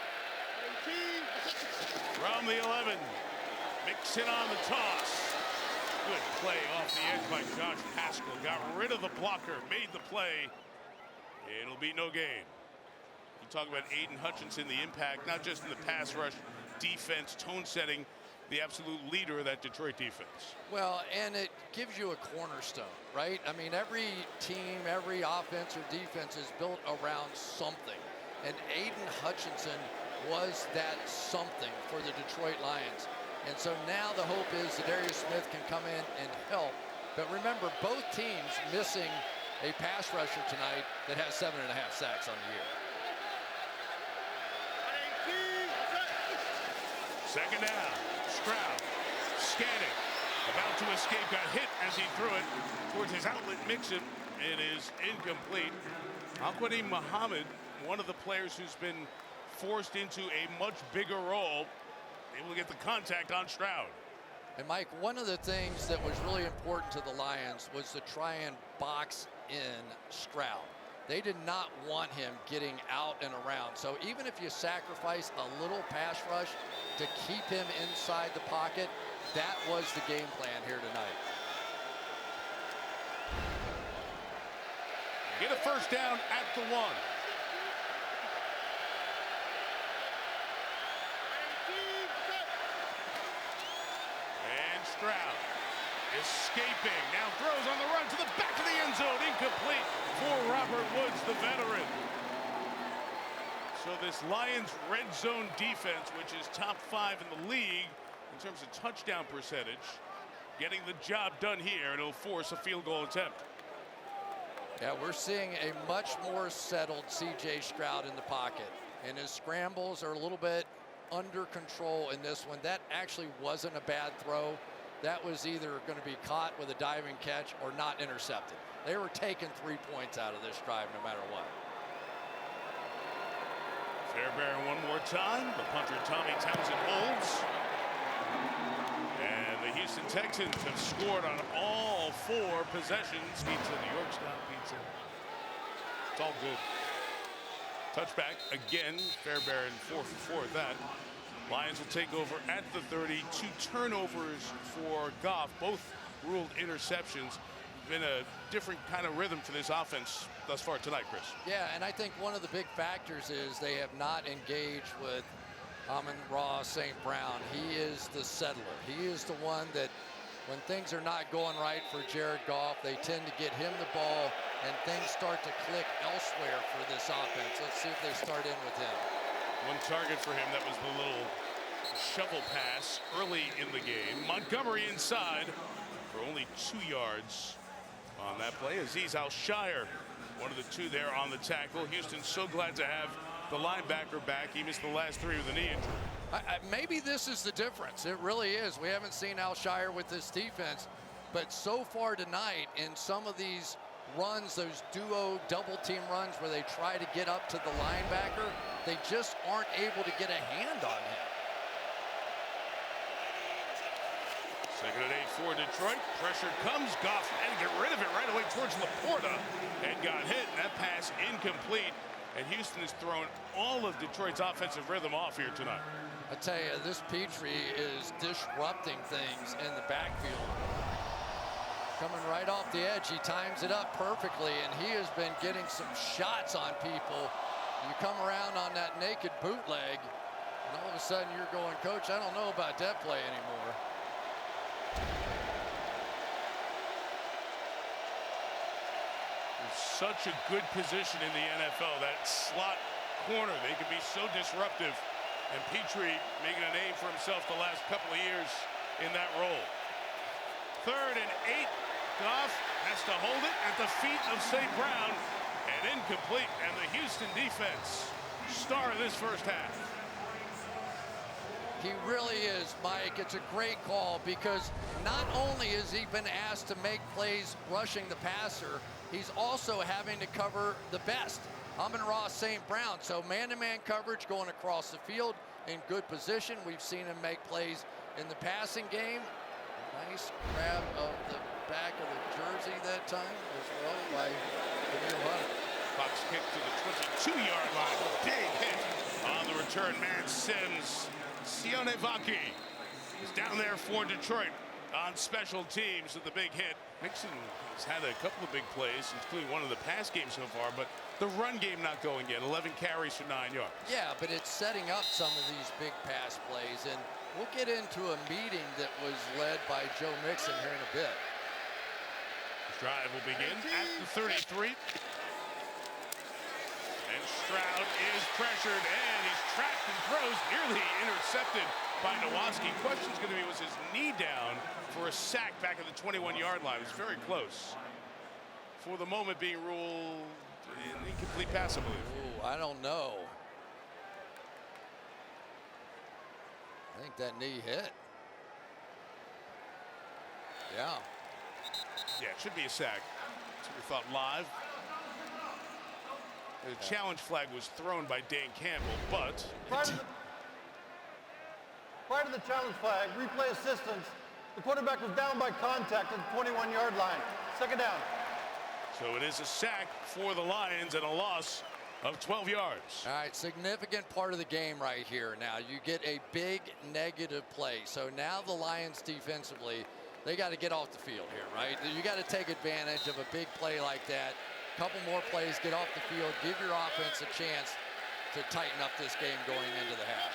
From the 11, Mixon on the toss. Good play off the edge by Josh Haskell. Got rid of the blocker, made the play. It'll be no gain. You talk about Aiden Hutchinson, the impact, not just in the pass rush, defense, tone setting, the absolute leader of that Detroit defense. Well, and it gives you a cornerstone, right? I mean, every team, every offense or defense is built around something. And Aiden Hutchinson was that something for the Detroit Lions. And so now the hope is that Darius Smith can come in and help. But remember, both teams missing a pass rusher tonight that has 7.5 sacks on the year. Second down, Stroud scanning, about to escape, got hit as he threw it towards his outlet Mixon. It is incomplete. Al-Quadin Muhammad, one of the players who's been forced into a much bigger role, able to get the contact on Stroud. And Mike, one of the things that was really important to the Lions was to try and box in Stroud. They did not want him getting out and around. So even if you sacrifice a little pass rush to keep him inside the pocket, that was the game plan here tonight. Get a first down at the 1. And Stroud escaping, now throws on the run to the back of the end zone, incomplete for Robert Woods, the veteran. So this Lions red zone defense, which is top 5 in the league in terms of touchdown percentage, getting the job done here, and it'll force a field goal attempt. Yeah, we're seeing a much more settled C.J. Stroud in the pocket, and his scrambles are a little bit under control in this one. That actually wasn't a bad throw. That was either going to be caught with a diving catch or not intercepted. They were taking 3 points out of this drive no matter what. Fairbairn one more time. The punter Tommy Townsend holds. And the Houston Texans have scored on all 4 possessions. Pizza, New York style pizza. It's all good. Touchback again. Fairbairn 4 for 4 at that. Lions will take over at the 30. 2 turnovers for Goff, both ruled interceptions. Been a different kind of rhythm for this offense thus far tonight, Chris. Yeah, and I think one of the big factors is they have not engaged with Amon-Ra St. Brown. He is the settler. He is the one that when things are not going right for Jared Goff, they tend to get him the ball and things start to click elsewhere for this offense. Let's see if they start in with him. One target for him, that was the little shovel pass early in the game. Montgomery inside for only 2 yards on that play. Azeez Al-Shire, one of the 2 there on the tackle. Houston's so glad to have the linebacker back. He missed the last 3 with a knee injury. Maybe this is the difference. It really is. We haven't seen Al-Shire with this defense, but so far tonight in some of these runs, those duo double team runs where they try to get up to the linebacker, they just aren't able to get a hand on him. Second and 8 for Detroit. Pressure comes. Goff and get rid of it right away towards Laporta and got hit. That pass incomplete. And Houston has thrown all of Detroit's offensive rhythm off here tonight. I tell you, this Petrie is disrupting things in the backfield. Coming right off the edge, he times it up perfectly, and he has been getting some shots on people. You come around on that naked bootleg, and all of a sudden you're going, Coach, I don't know about that play anymore. It's such a good position in the NFL, that slot corner. They can be so disruptive. And Petrie making a name for himself the last couple of years in that role. 3rd and 8. Goff has to hold it at the feet of St. Brown, and incomplete. And the Houston defense, star of this first half. He really is, Mike. It's a great call because not only has he been asked to make plays rushing the passer, he's also having to cover the best, Amon-Ra St. Brown. So man-to-man coverage going across the field in good position. We've seen him make plays in the passing game. Nice grab of the back of the 2-yard line. Big hit on the return man, Sims. Sionevaki is down there for Detroit on special teams with the big hit. Mixon has had a couple of big plays, including one of the pass games so far, but the run game not going yet. 11 carries for 9 yards. Yeah, but it's setting up some of these big pass plays, and we'll get into a meeting that was led by Joe Mixon here in a bit. This drive will begin at the 33. And Stroud is pressured, and he's trapped and throws, nearly intercepted by Nowatzki. Question's going to be, was his knee down for a sack back at the 21-yard line? It was very close. For the moment, being ruled an incomplete pass, I believe. Ooh, I don't know. I think that knee hit. Yeah. Yeah, it should be a sack. That's what we thought live. The challenge flag was thrown by Dan Campbell, but Prior to the challenge flag, replay assistance, the quarterback was down by contact at the 21-yard line. Second down. so it is a sack for the Lions and a loss of 12 yards. All right, significant part of the game right here. Now you get a big negative play. So now the Lions defensively, they got to get off the field here, right? You got to take advantage of a big play like that. Couple more plays, get off the field, give your offense a chance to tighten up this game going into the half.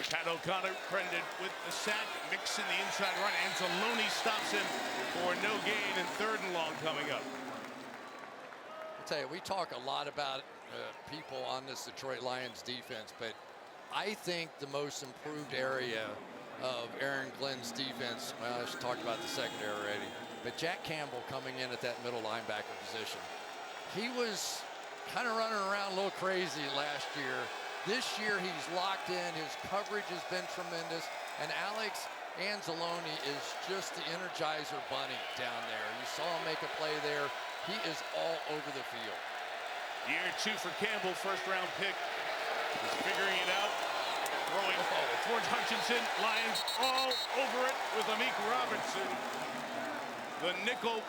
Pat O'Connor credited with the sack, Mixon the inside run. Anzalone stops him for no gain, and 3rd and long coming up. I'll tell you, we talk a lot about people on this Detroit Lions defense, but I think the most improved area of Aaron Glenn's defense, well, I just talked about the secondary already, but Jack Campbell coming in at that middle linebacker position. He was kind of running around a little crazy last year. This year he's locked in. His coverage has been tremendous. And Alex Anzalone is just the Energizer bunny down there. You saw him make a play there. He is all over the field. Year 2 for Campbell, 1st-round pick. He's figuring it out. Throwing towards Hutchinson. Lions all over it with Amik Robertson. The nickel.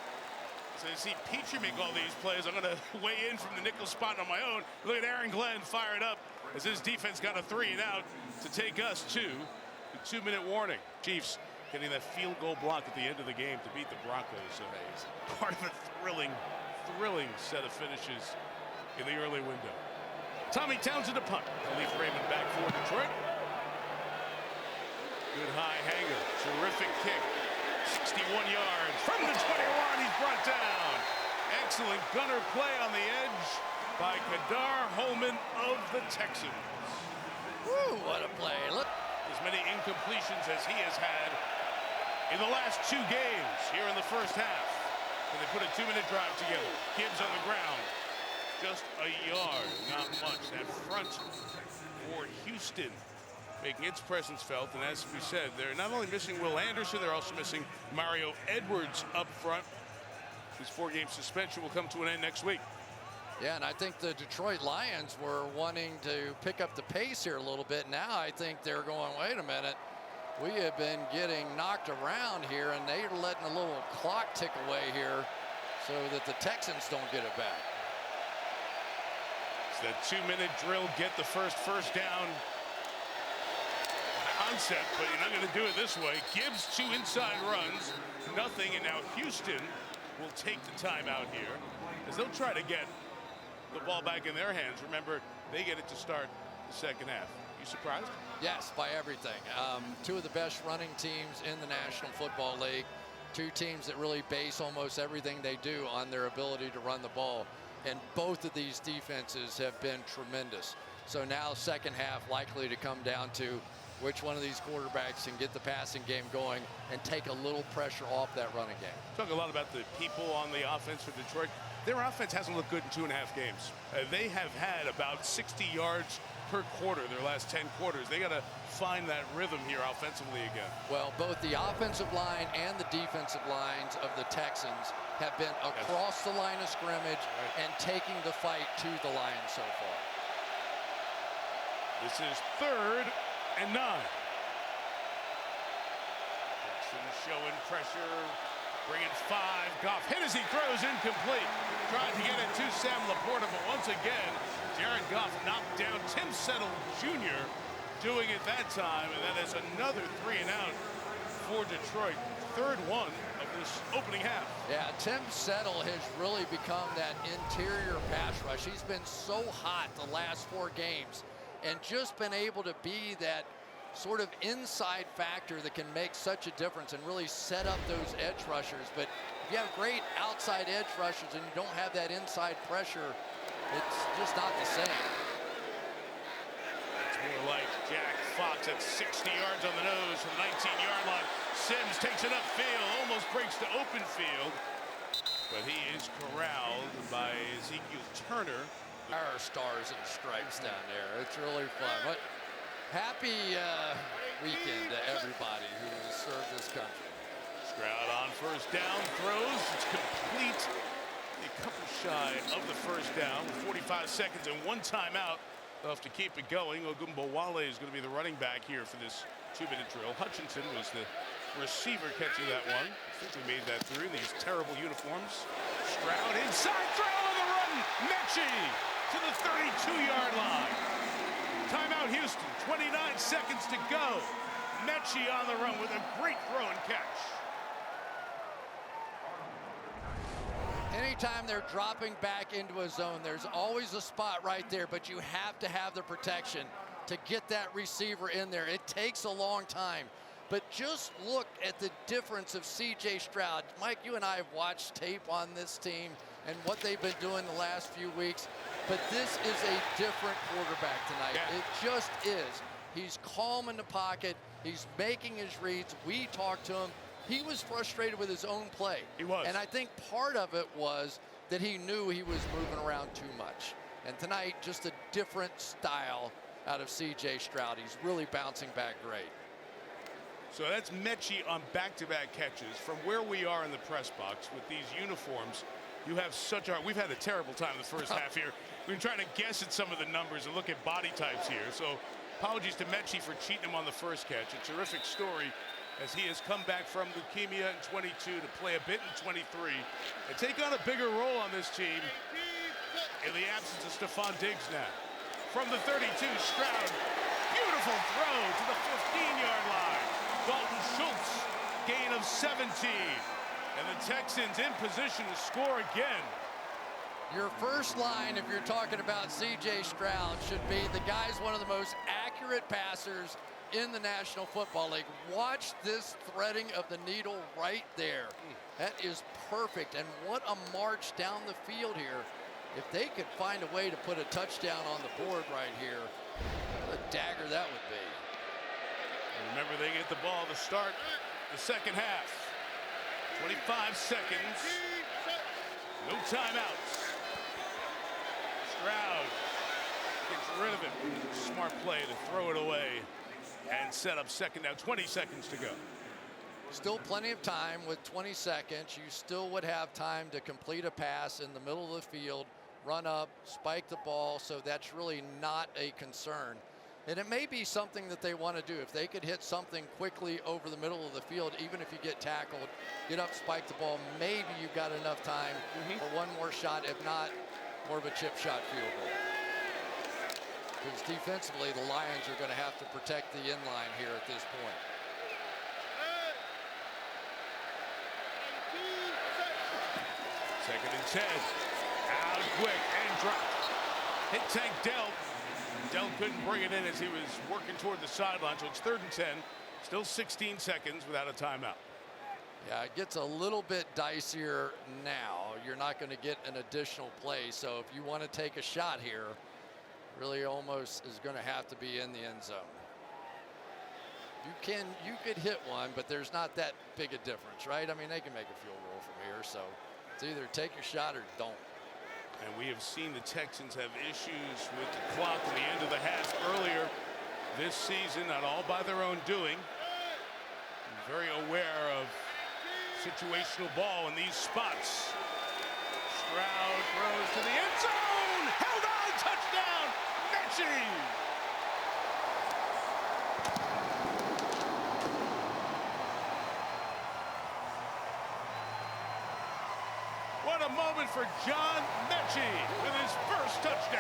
As he Petrie make all these plays, I'm going to weigh in from the nickel spot on my own. Look at Aaron Glenn fired up as his defense got a 3 and out to take us to the 2-minute warning. Chiefs getting that field goal block at the end of the game to beat the Broncos. Amazing. Part of a thrilling set of finishes in the early window. Tommy Townsend to punt. Khalif Raymond back for Detroit. Good high hanger. Terrific kick. 61 yards from the 21. He's brought down. Excellent gunner play on the edge by Kadar Holman of the Texans. Woo, what a play. Look. As many incompletions as he has had in the last 2 games here in the first half. And they put a 2-minute drive together. Gibbs on the ground. Just a yard, not much. That front for Houston making its presence felt, and as we said, they're not only missing Will Anderson, they're also missing Mario Edwards up front. His 4-game suspension will come to an end next week. Yeah, and I think the Detroit Lions were wanting to pick up the pace here a little bit. Now I think they're going, wait a minute, we have been getting knocked around here, and they're letting a little clock tick away here so that the Texans don't get it back. It's that 2-minute drill, get the first down concept, but you're not going to do it this way. Gibbs 2 inside runs, nothing, and now Houston will take the timeout here as they'll try to get the ball back in their hands. Remember, they get it to start the second half. You surprised? Yes, by everything. 2 of the best running teams in the National Football League. 2 teams that really base almost everything they do on their ability to run the ball. And both of these defenses have been tremendous. So now second half likely to come down to which one of these quarterbacks can get the passing game going and take a little pressure off that running game. Talk a lot about the people on the offense for Detroit. Their offense hasn't looked good in 2.5 games. They have had about 60 yards per quarter their last 10 quarters. They got to find that rhythm here offensively again. Well, both the offensive line and the defensive lines of the Texans have been across the line of scrimmage and taking the fight to the Lions so far. This is 3rd and 9. Texans showing pressure Bring it 5. Goff hit as he throws, incomplete. Trying to get it to Sam Laporta, but once again, Jared Goff knocked down Tim Settle Jr. doing it that time, and that is another 3 and out for Detroit. Third one of this opening half. Yeah, Tim Settle has really become that interior pass rush. He's been so hot the last 4 games and just been able to be that sort of inside factor that can make such a difference and really set up those edge rushers. But if you have great outside edge rushers and you don't have that inside pressure, it's just not the same. It's more like Jack Fox at 60 yards on the nose from the 19-yard line. Sims takes it upfield, almost breaks to open field, but he is corralled by Ezekiel Turner. Our stars and stripes down there. It's really fun. But happy weekend to everybody who has served this country. Stroud on first down, throws, it's complete. A couple shy of the first down, 45 seconds and 1 timeout. They'll have to keep it going. Ogunbowale is going to be the running back here for this 2-minute drill. Hutchinson was the receiver catching that one. I think we made that through these terrible uniforms. Stroud inside, throw on the run. Mechie to the 32-yard line. Timeout Houston, 29 seconds to go. Mechie on the run with a great throw and catch. Anytime they're dropping back into a zone, there's always a spot right there, but you have to have the protection to get that receiver in there. It takes a long time, but just look at the difference of C.J. Stroud. Mike, you and I have watched tape on this team and what they've been doing the last few weeks, but this is a different quarterback tonight. Yeah. It just is. He's calm in the pocket. He's making his reads. We talked to him. He was frustrated with his own play. He was. And I think part of it was that he knew he was moving around too much. And tonight, just a different style out of C.J. Stroud. He's really bouncing back great. So that's Mechie on back-to-back catches. From where we are in the press box with these uniforms, you have such a... We've had a terrible time the first half here. We've been trying to guess at some of the numbers and look at body types here. So apologies to Mechie for cheating him on the first catch. A terrific story as he has come back from leukemia in 22 to play a bit in 23 and take on a bigger role on this team in the absence of Stephon Diggs now. From the 32, Stroud, beautiful throw to the 15-yard line. Dalton Schultz, gain of 17. And the Texans in position to score again. Your first line, if you're talking about C.J. Stroud, should be the guy's one of the most accurate passers in the National Football League. Watch this threading of the needle right there. That is perfect. And what a march down the field here. If they could find a way to put a touchdown on the board right here, what a dagger that would be. And remember, they get the ball to start the second half. 25 seconds. No timeouts. Stroud gets rid of it. Smart play to throw it away and set up second down. 20 seconds to go. Still plenty of time with 20 seconds. You still would have time to complete a pass in the middle of the field, run up, spike the ball, so that's really not a concern. And it may be something that they want to do. If they could hit something quickly over the middle of the field, even if you get tackled, get up, spike the ball, maybe you've got enough time for one more shot, if not more of a chip shot field goal. Because defensively, the Lions are going to have to protect the inline here at this point. Second and 10. Out quick and dropped. Hit tank Dell. Dell couldn't bring it in as he was working toward the sideline. So it's third and 10. Still 16 seconds without a timeout. Yeah, it gets a little bit dicier now. You're not going to get an additional play. So if you want to take a shot here, really almost is going to have to be in the end zone. You could hit one, but there's not that big a difference, right? I mean, they can make a field goal from here, so it's either take your shot or don't. And we have seen the Texans have issues with the clock at the end of the half earlier this season, not all by their own doing. Very aware of situational ball in these spots. Stroud throws to the end zone. Held on, touchdown, Mechie. What a moment for John Mechie with his first touchdown.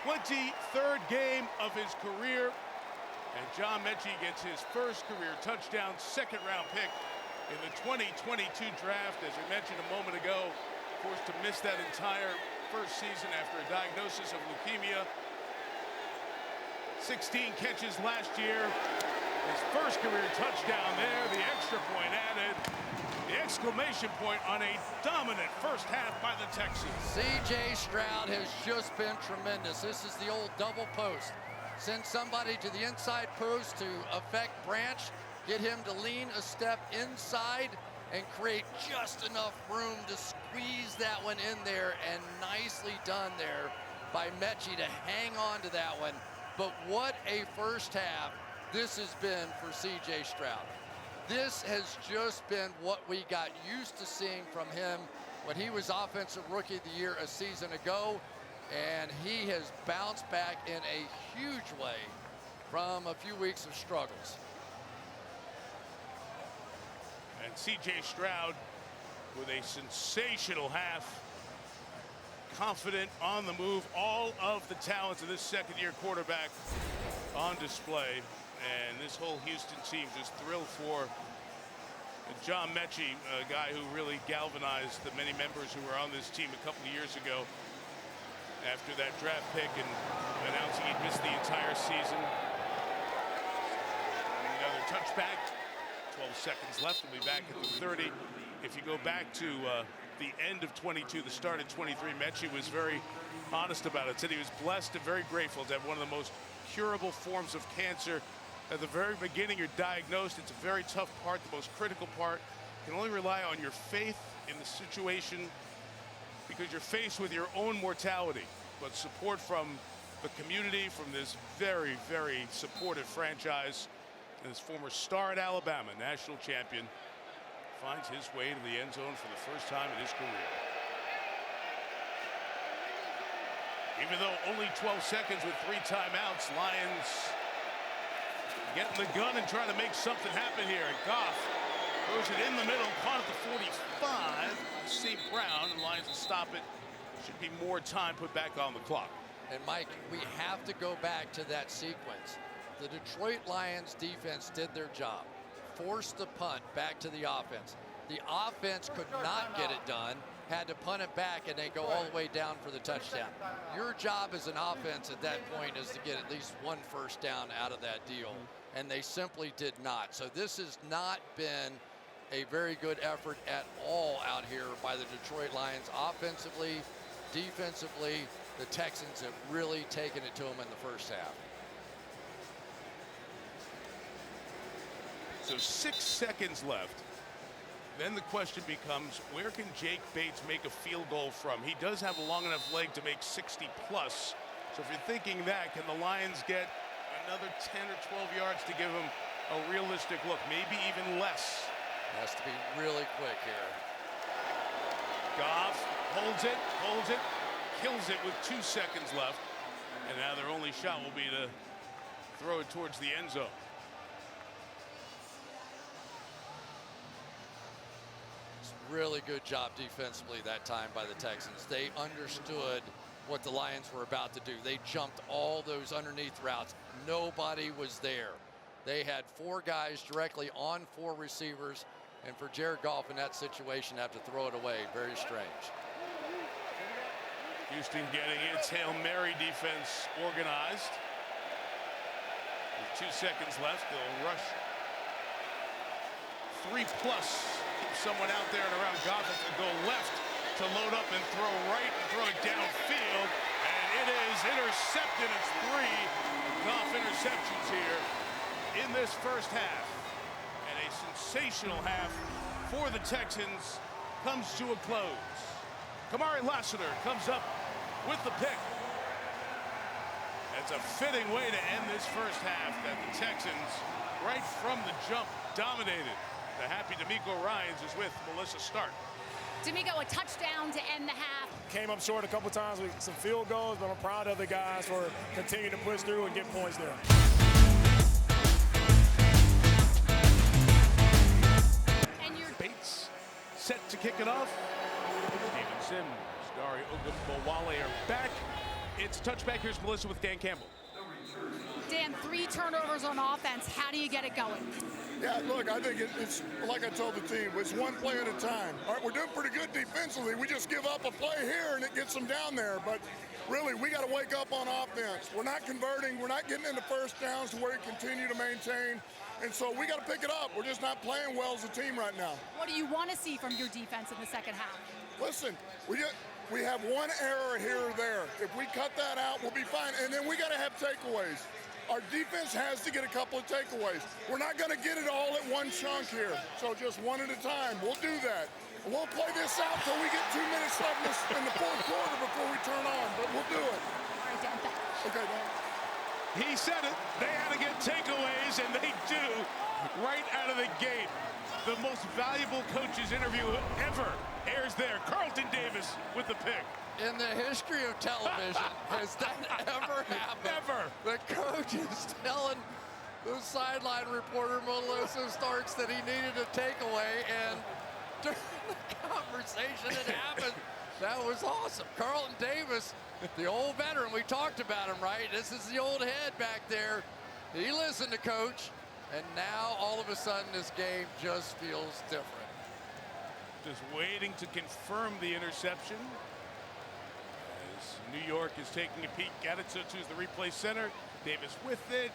'23rd game of his career, and John Mechie gets his first career touchdown, second-round pick in the 2022 draft. As we mentioned a moment ago, forced to miss that entire first season after a diagnosis of leukemia. 16 catches last year. His first career touchdown there, the extra point added. The exclamation point on a dominant first half by the Texans. C.J. Stroud has just been tremendous. This is the old double post. Send somebody to the inside post to affect Branch, get him to lean a step inside and create just enough room to squeeze that one in there, and nicely done there by Mechie to hang on to that one. But what a first half this has been for C.J. Stroud. This has just been what we got used to seeing from him when he was Offensive Rookie of the Year a season ago, and he has bounced back in a huge way from a few weeks of struggles. And C.J. Stroud with a sensational half. Confident, on the move, all of the talents of this second-year quarterback on display. And this whole Houston team just thrilled for John Mechie, a guy who really galvanized the many members who were on this team a couple of years ago after that draft pick and announcing he'd missed the entire season. Another touchback. 12 seconds left. We'll be back at the 30. If you go back to the end of 22, the start of 23, Mechie was very honest about it. Said he was blessed and very grateful to have one of the most curable forms of cancer. At the very beginning, you're diagnosed. It's a very tough part, the most critical part. You can only rely on your faith in the situation because you're faced with your own mortality. But support from the community, from this very, very supportive franchise. And this former star at Alabama, national champion, finds his way to the end zone for the first time in his career. Even though only 12 seconds with 3 timeouts, Lions getting the gun and trying to make something happen here. And Goff throws it in the middle, caught at the 45. St. Brown, and Lions will stop it. Should be more time put back on the clock. And Mike, we have to go back to that sequence. The Detroit Lions defense did their job. Forced the punt back to the offense. The offense could not get it done, had to punt it back, and they go all the way down for the touchdown. Your job as an offense at that point is to get at least one first down out of that deal, and they simply did not. So this has not been a very good effort at all out here by the Detroit Lions. Offensively, defensively, the Texans have really taken it to them in the first half. So 6 seconds left. Then the question becomes, where can Jake Bates make a field goal from? He does have a long enough leg to make 60 plus. So if you're thinking that, can the Lions get another 10 or 12 yards to give him a realistic look? Maybe even less. Has to be really quick here. Goff holds it, kills it with 2 seconds left. And now their only shot will be to throw it towards the end zone. Really good job defensively that time by the Texans. They understood what the Lions were about to do. They jumped all those underneath routes. Nobody was there. They had 4 guys directly on 4 receivers, and for Jared Goff in that situation have to throw it away. Very strange. Houston getting its Hail Mary defense organized. With 2 seconds left, they'll rush 3 plus. Keep someone out there and around Goff to go left to load up and throw right and throw it downfield. And it is intercepted. It's 3 Goff interceptions here in this first half. And a sensational half for the Texans comes to a close. Kamari Lassiter comes up with the pick. It's a fitting way to end this first half that the Texans, right from the jump, dominated. The happy D'Amico Ryans is with Melissa Stark. D'Amico, a touchdown to end the half. Came up short a couple times with some field goals, but I'm proud of the guys for continuing to push through and get points there. And your Bates set to kick it off. Steven Sims, Dari Ogunbowale are back. It's touchback. Here's Melissa with Dan Campbell. Dan, 3 turnovers on offense. How do you get it going? Yeah, look, I think it's like I told the team, it's one play at a time. All right, we're doing pretty good defensively. We just give up a play here and it gets them down there. But really, we got to wake up on offense. We're not converting. We're not getting into first downs to where we continue to maintain. And so we got to pick it up. We're just not playing well as a team right now. What do you want to see from your defense in the second half? Listen, we have one error here or there. If we cut that out, we'll be fine. And then we got to have takeaways. Our defense has to get a couple of takeaways. We're not going to get it all at one chunk here. So just one at a time. We'll do that. We'll play this out till we get 2 minutes left in the fourth quarter before we turn on. But we'll do it. All right, Dan. Okay, Dan. He said it. They had to get takeaways, and they do right out of the gate. The most valuable coach's interview ever airs there. Carlton Davis with the pick. In the history of television, has that ever happened? Never. The coach is telling the sideline reporter, Melissa Starks, that he needed a takeaway, and during the conversation it happened. That was awesome. Carlton Davis, the old veteran, we talked about him, right? This is the old head back there. He listened to Coach, and now all of a sudden this game just feels different. Just waiting to confirm the interception. As New York is taking a peek at it, so too is the replay center. Davis with it,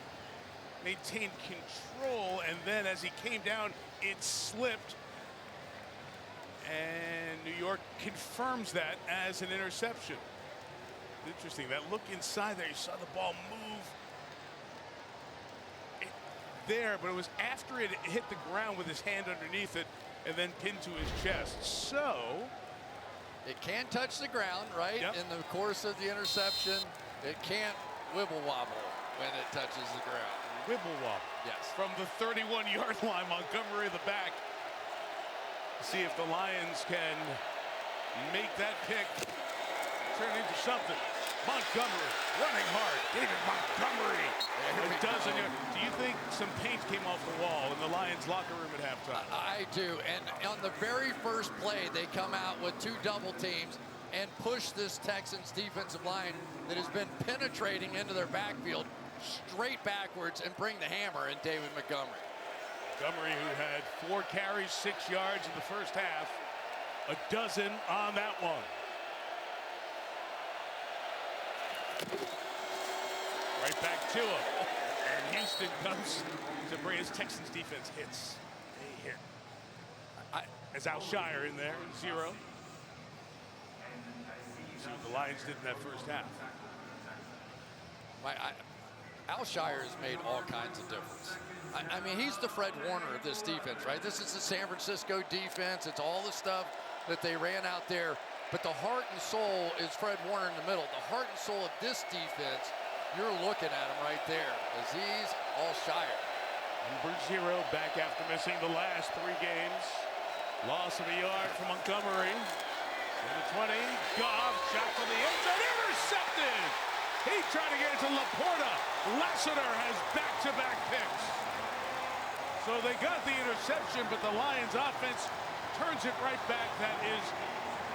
maintained control, and then as he came down, it slipped. And New York confirms that as an interception. Interesting, that look inside there, you saw the ball move there, but it was after it hit the ground with his hand underneath it and then pinned to his chest. So it can touch the ground, right? Yep. In the course of the interception, it can't wibble wobble when it touches the ground. Wibble wobble. Yes. From the 31-yard line, Montgomery in the back. See if the Lions can make that pick turn into something. Montgomery running hard. David Montgomery. A dozen. Do you think some paint came off the wall in the Lions locker room at halftime? I do. And on the very first play, they come out with 2 double teams and push this Texans defensive line that has been penetrating into their backfield straight backwards and bring the hammer in David Montgomery. Montgomery, who had 4 carries, 6 yards in the first half, a dozen on that one. Right back to him. And Houston comes to bring his Texans defense hits. They hit. As Al Shire in there, 0. See what the Lions did in that first half. Al Shire has made all kinds of difference. I mean, he's the Fred Warner of this defense, right? This is the San Francisco defense. It's all the stuff that they ran out there. But the heart and soul is Fred Warner in the middle. The heart and soul of this defense, you're looking at him right there, as he's Al Shire. Number 0 back after missing the last 3 games. Loss of a yard from Montgomery. In the 20, Goff shot from the end zone, intercepted! He tried to get it to Laporta. Lassiter has back-to-back picks. So they got the interception, but the Lions offense turns it right back. That is...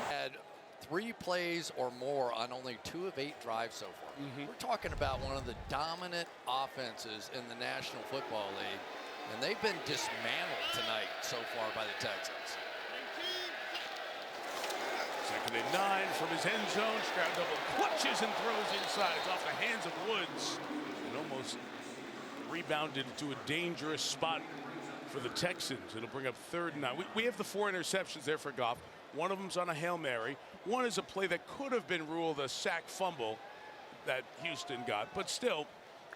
Had 3 plays or more on only 2 of 8 drives so far. We're talking about one of the dominant offenses in the National Football League, and they've been dismantled tonight so far by the Texans. 2nd and 9 from his end zone. Stroud double clutches and throws inside. It's off the hands of Woods. And almost rebounded to a dangerous spot for the Texans. It'll bring up 3rd and 9. We have the 4 interceptions there for Goff. One of them's on a Hail Mary. One is a play that could have been ruled a sack fumble that Houston got. But still,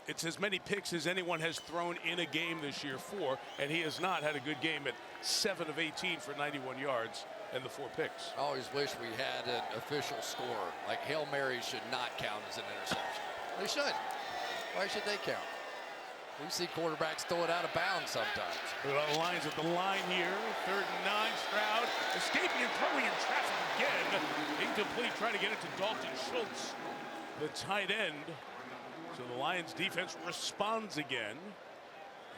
it's as many picks as anyone has thrown in a game this year, 4. And he has not had a good game at 7 of 18 for 91 yards and the 4 picks. I always wish we had an official score. Like Hail Mary should not count as an interception. They should. Why should they count? We see quarterbacks throw it out of bounds sometimes. The Lions at the line here. 3rd and 9. Stroud escaping and throwing in traffic again. Incomplete, trying to get it to Dalton Schultz, the tight end. So the Lions defense responds again.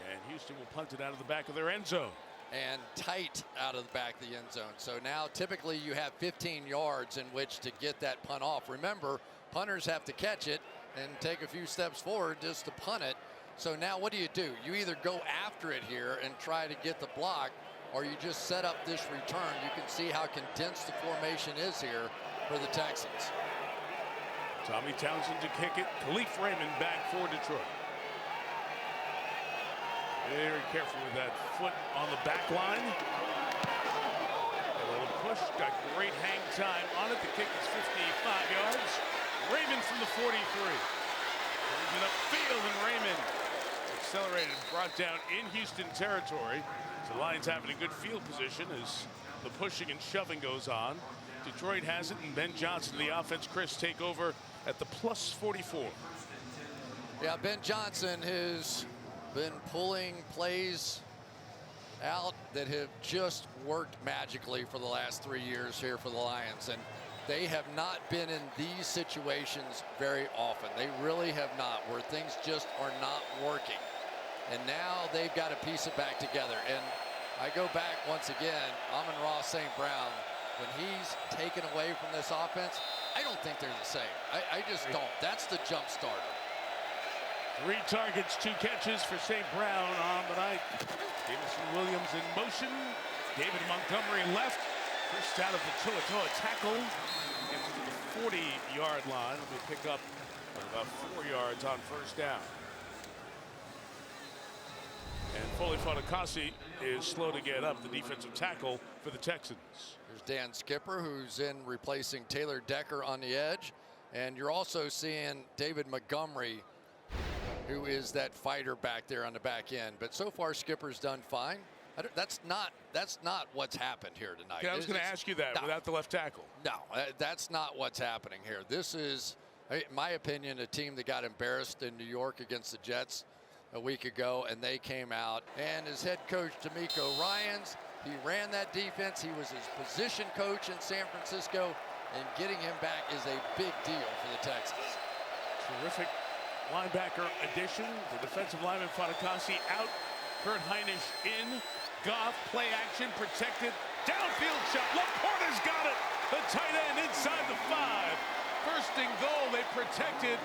And Houston will punt it out of the back of their end zone. And tight out of the back of the end zone. So now typically you have 15 yards in which to get that punt off. Remember, punters have to catch it and take a few steps forward just to punt it. So now what do? You either go after it here and try to get the block, or you just set up this return. You can see how condensed the formation is here for the Texans. Tommy Townsend to kick it. Khalif Raymond back for Detroit. Very careful with that foot on the back line. A little push, got great hang time on it. The kick is 55 yards. Raymond from the 43. Brings it upfield, and Raymond accelerated, brought down in Houston territory. So the Lions having a good field position as the pushing and shoving goes on. Detroit has it, and Ben Johnson, the offense, Chris, take over at the plus 44. Yeah, Ben Johnson has been pulling plays out that have just worked magically for the last 3 years here for the Lions. And they have not been in these situations very often. They really have not, where things just are not working. And now they've got to piece it back together. And I go back once again, Amon-Ra St. Brown, when he's taken away from this offense, I don't think they're the same. I just don't. That's the jump starter. 3 targets, 2 catches for St. Brown on the night. Jameson Williams in motion. David Montgomery left. Pushed out of the Toa tackle. Gets to the 40-yard line. Will pick up about 4 yards on first down. And Foley Fatukasi is slow to get up, the defensive tackle for the Texans. There's Dan Skipper, who's in replacing Taylor Decker on the edge. And you're also seeing David Montgomery, who is that fighter back there on the back end. But so far, Skipper's done fine. That's not what's happened here tonight. Yeah, I was going to ask you that, without the left tackle. No, that's not what's happening here. This is, in my opinion, a team that got embarrassed in New York against the Jets a week ago, and they came out. And his head coach, D'Amico Ryans, he ran that defense. He was his position coach in San Francisco, and getting him back is a big deal for the Texans. Terrific linebacker addition. The defensive lineman Fatukasi out. Kurt Heinisch in. Goff, play action, protected. Downfield shot. Laporta's got it. The tight end inside the 5. First and goal. They protected.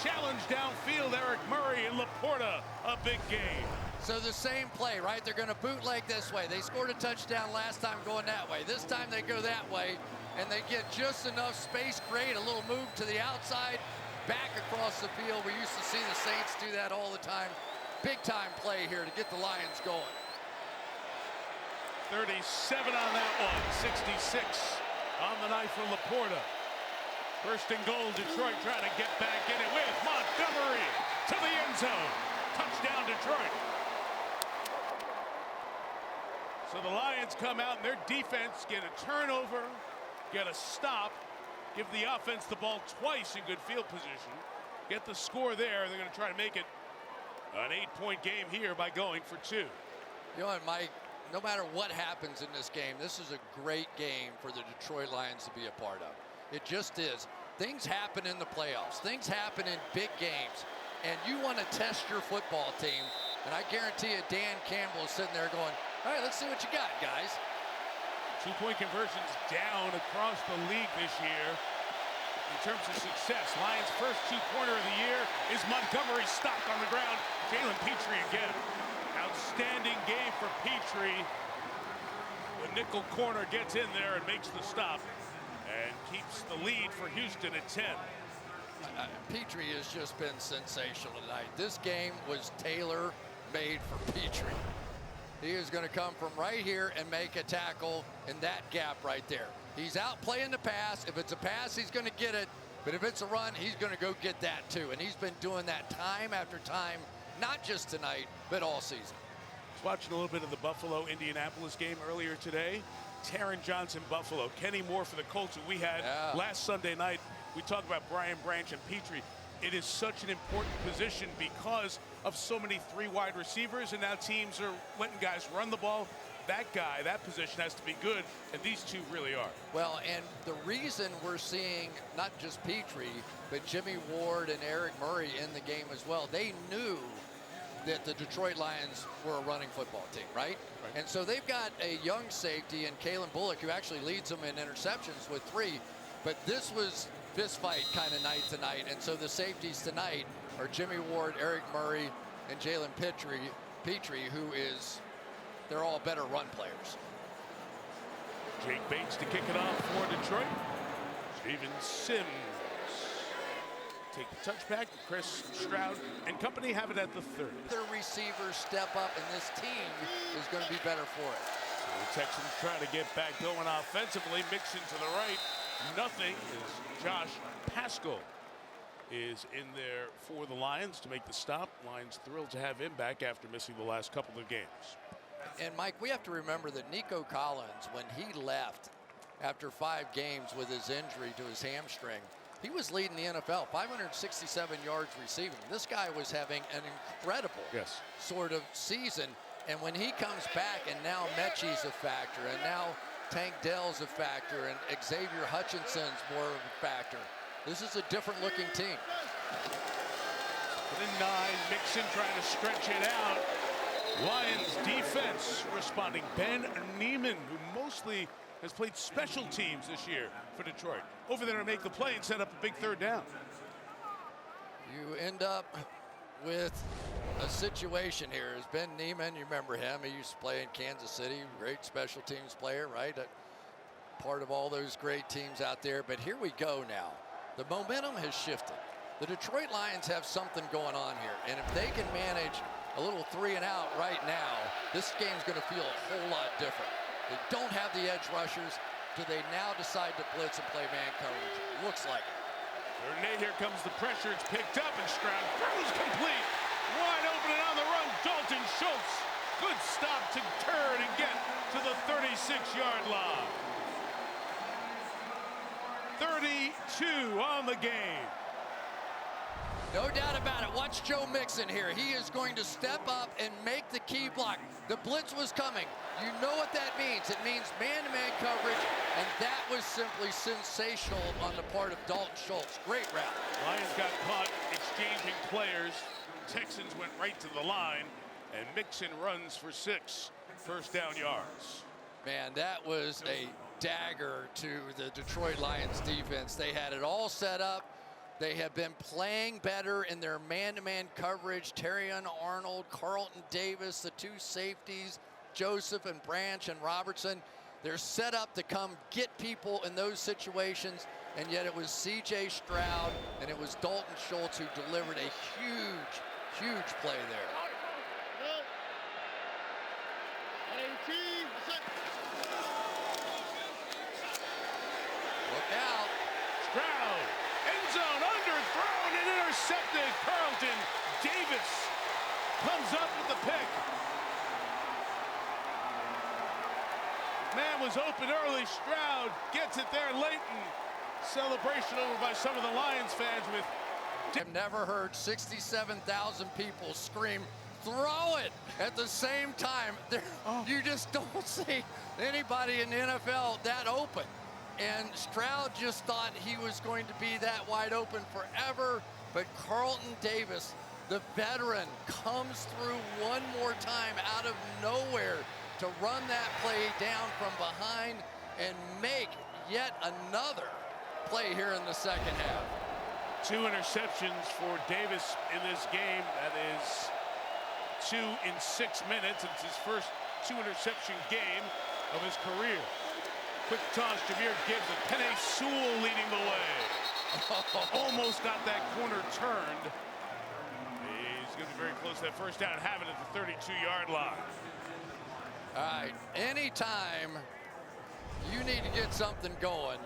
Challenge downfield. Eric Murray and Laporta. A big game. So the same play, right? They're going to bootleg this way. They scored a touchdown last time going that way. This time they go that way, and they get just enough space, create a little move to the outside, back across the field. We used to see the Saints do that all the time. Big time play here to get the Lions going. 37 on that one. 66 on the night for Laporta. First and goal, Detroit trying to get back in it with Montgomery to the end zone. Touchdown, Detroit. So the Lions come out and their defense get a turnover, get a stop, give the offense the ball twice in good field position, get the score there. They're going to try to make it an 8-point game here by going for 2. You know what, Mike? No matter what happens in this game, this is a great game for the Detroit Lions to be a part of. It just is. Things happen in the playoffs. Things happen in big games. And you want to test your football team. And I guarantee you Dan Campbell is sitting there going, all right, let's see what you got, guys. 2-point conversions down across the league this year in terms of success. Lions' first 2-pointer of the year is Montgomery stopped on the ground. Jalen Petrie again. Outstanding game for Petrie. The nickel corner gets in there and makes the stop and keeps the lead for Houston at 10. Petrie has just been sensational tonight. This game was tailor-made for Petrie. He is going to come from right here and make a tackle in that gap right there. He's out playing the pass. If it's a pass, he's going to get it. But if it's a run, he's going to go get that too. And he's been doing that time after time, not just tonight, but all season. I was watching a little bit of the Buffalo-Indianapolis game earlier today. Taron Johnson, Buffalo. Kenny Moore for the Colts, who we had last Sunday night. We talked about Brian Branch and Petrie. It is such an important position because of so many three wide receivers, and now teams are letting guys run the ball. That guy, that position has to be good, and these two really are. Well, and the reason we're seeing not just Petrie, but Jimmy Ward and Eric Murray in the game as well, they knew that the Detroit Lions were a running football team, right? And so they've got a young safety in Kalen Bullock, who actually leads them in interceptions with 3. But this was fist fight kind of night tonight. And so the safeties tonight are Jimmy Ward, Eric Murray, and Jalen Petrie, who is, they're all better run players. Jake Bates to kick it off for Detroit. Steven Sims take the touchback. Chris Stroud and company have it at the 30. Their receivers step up, and this team is going to be better for it. So the Texans trying to get back going offensively. Mixon to the right. Nothing as Josh Paschal is in there for the Lions to make the stop. Lions thrilled to have him back after missing the last couple of games. And Mike, we have to remember that Nico Collins, when he left after 5 games with his injury to his hamstring, he was leading the NFL, 567 yards receiving. This guy was having an incredible sort of season. And when he comes back, and now Mechie's a factor, and now Tank Dell's a factor, and Xavier Hutchinson's more of a factor, this is a different looking team. Within 9, Mixon trying to stretch it out. Lions defense responding. Ben Neiman, who mostly has played special teams this year for Detroit, over there to make the play and set up a big 3rd down. You end up with a situation here. As Ben Neiman, you remember him, he used to play in Kansas City, great special teams player, right? Part of all those great teams out there. But here we go now. The momentum has shifted. The Detroit Lions have something going on here, and if they can manage a little 3 and out right now, this game's going to feel a whole lot different. They don't have the edge rushers. Do they now decide to blitz and play man coverage? Looks like it. Nate, here comes the pressure. It's picked up, and Stroud throws complete. Wide open and on the run, Dalton Schultz. Good stop to turn and get to the 36-yard line. 32 on the game. No doubt about it. Watch Joe Mixon here. He is going to step up and make the key block. The blitz was coming. You know what that means. It means man-to-man coverage, and that was simply sensational on the part of Dalton Schultz. Great route. Lions got caught exchanging players. Texans went right to the line, and Mixon runs for 6 first-down yards. Man, that was a dagger to the Detroit Lions defense. They had it all set up. They have been playing better in their man-to-man coverage. Terrion Arnold, Carlton Davis, the 2 safeties, Joseph and Branch and Robertson. They're set up to come get people in those situations, and yet it was C.J. Stroud and it was Dalton Schultz who delivered a huge, huge play there. Look out. Stroud, end zone, underthrown and intercepted. Carlton Davis comes up with the pick. Man was open early. Stroud gets it there late, and celebration over by some of the Lions fans with. I've never heard 67,000 people scream, throw it, at the same time. You just don't see anybody in the NFL that open. And Stroud just thought he was going to be that wide open forever, but Carlton Davis, the veteran, comes through one more time out of nowhere to run that play down from behind and make yet another play here in the second half. 2 interceptions for Davis in this game. That is 2 in 6 minutes. It's his first 2-interception game of his career. Quick toss, Jameer Gibbs, and Penei Sewell leading the way. Almost got that corner turned. He's going to be very close to that first down, having it at the 32-yard line. All right, anytime you need to get something going,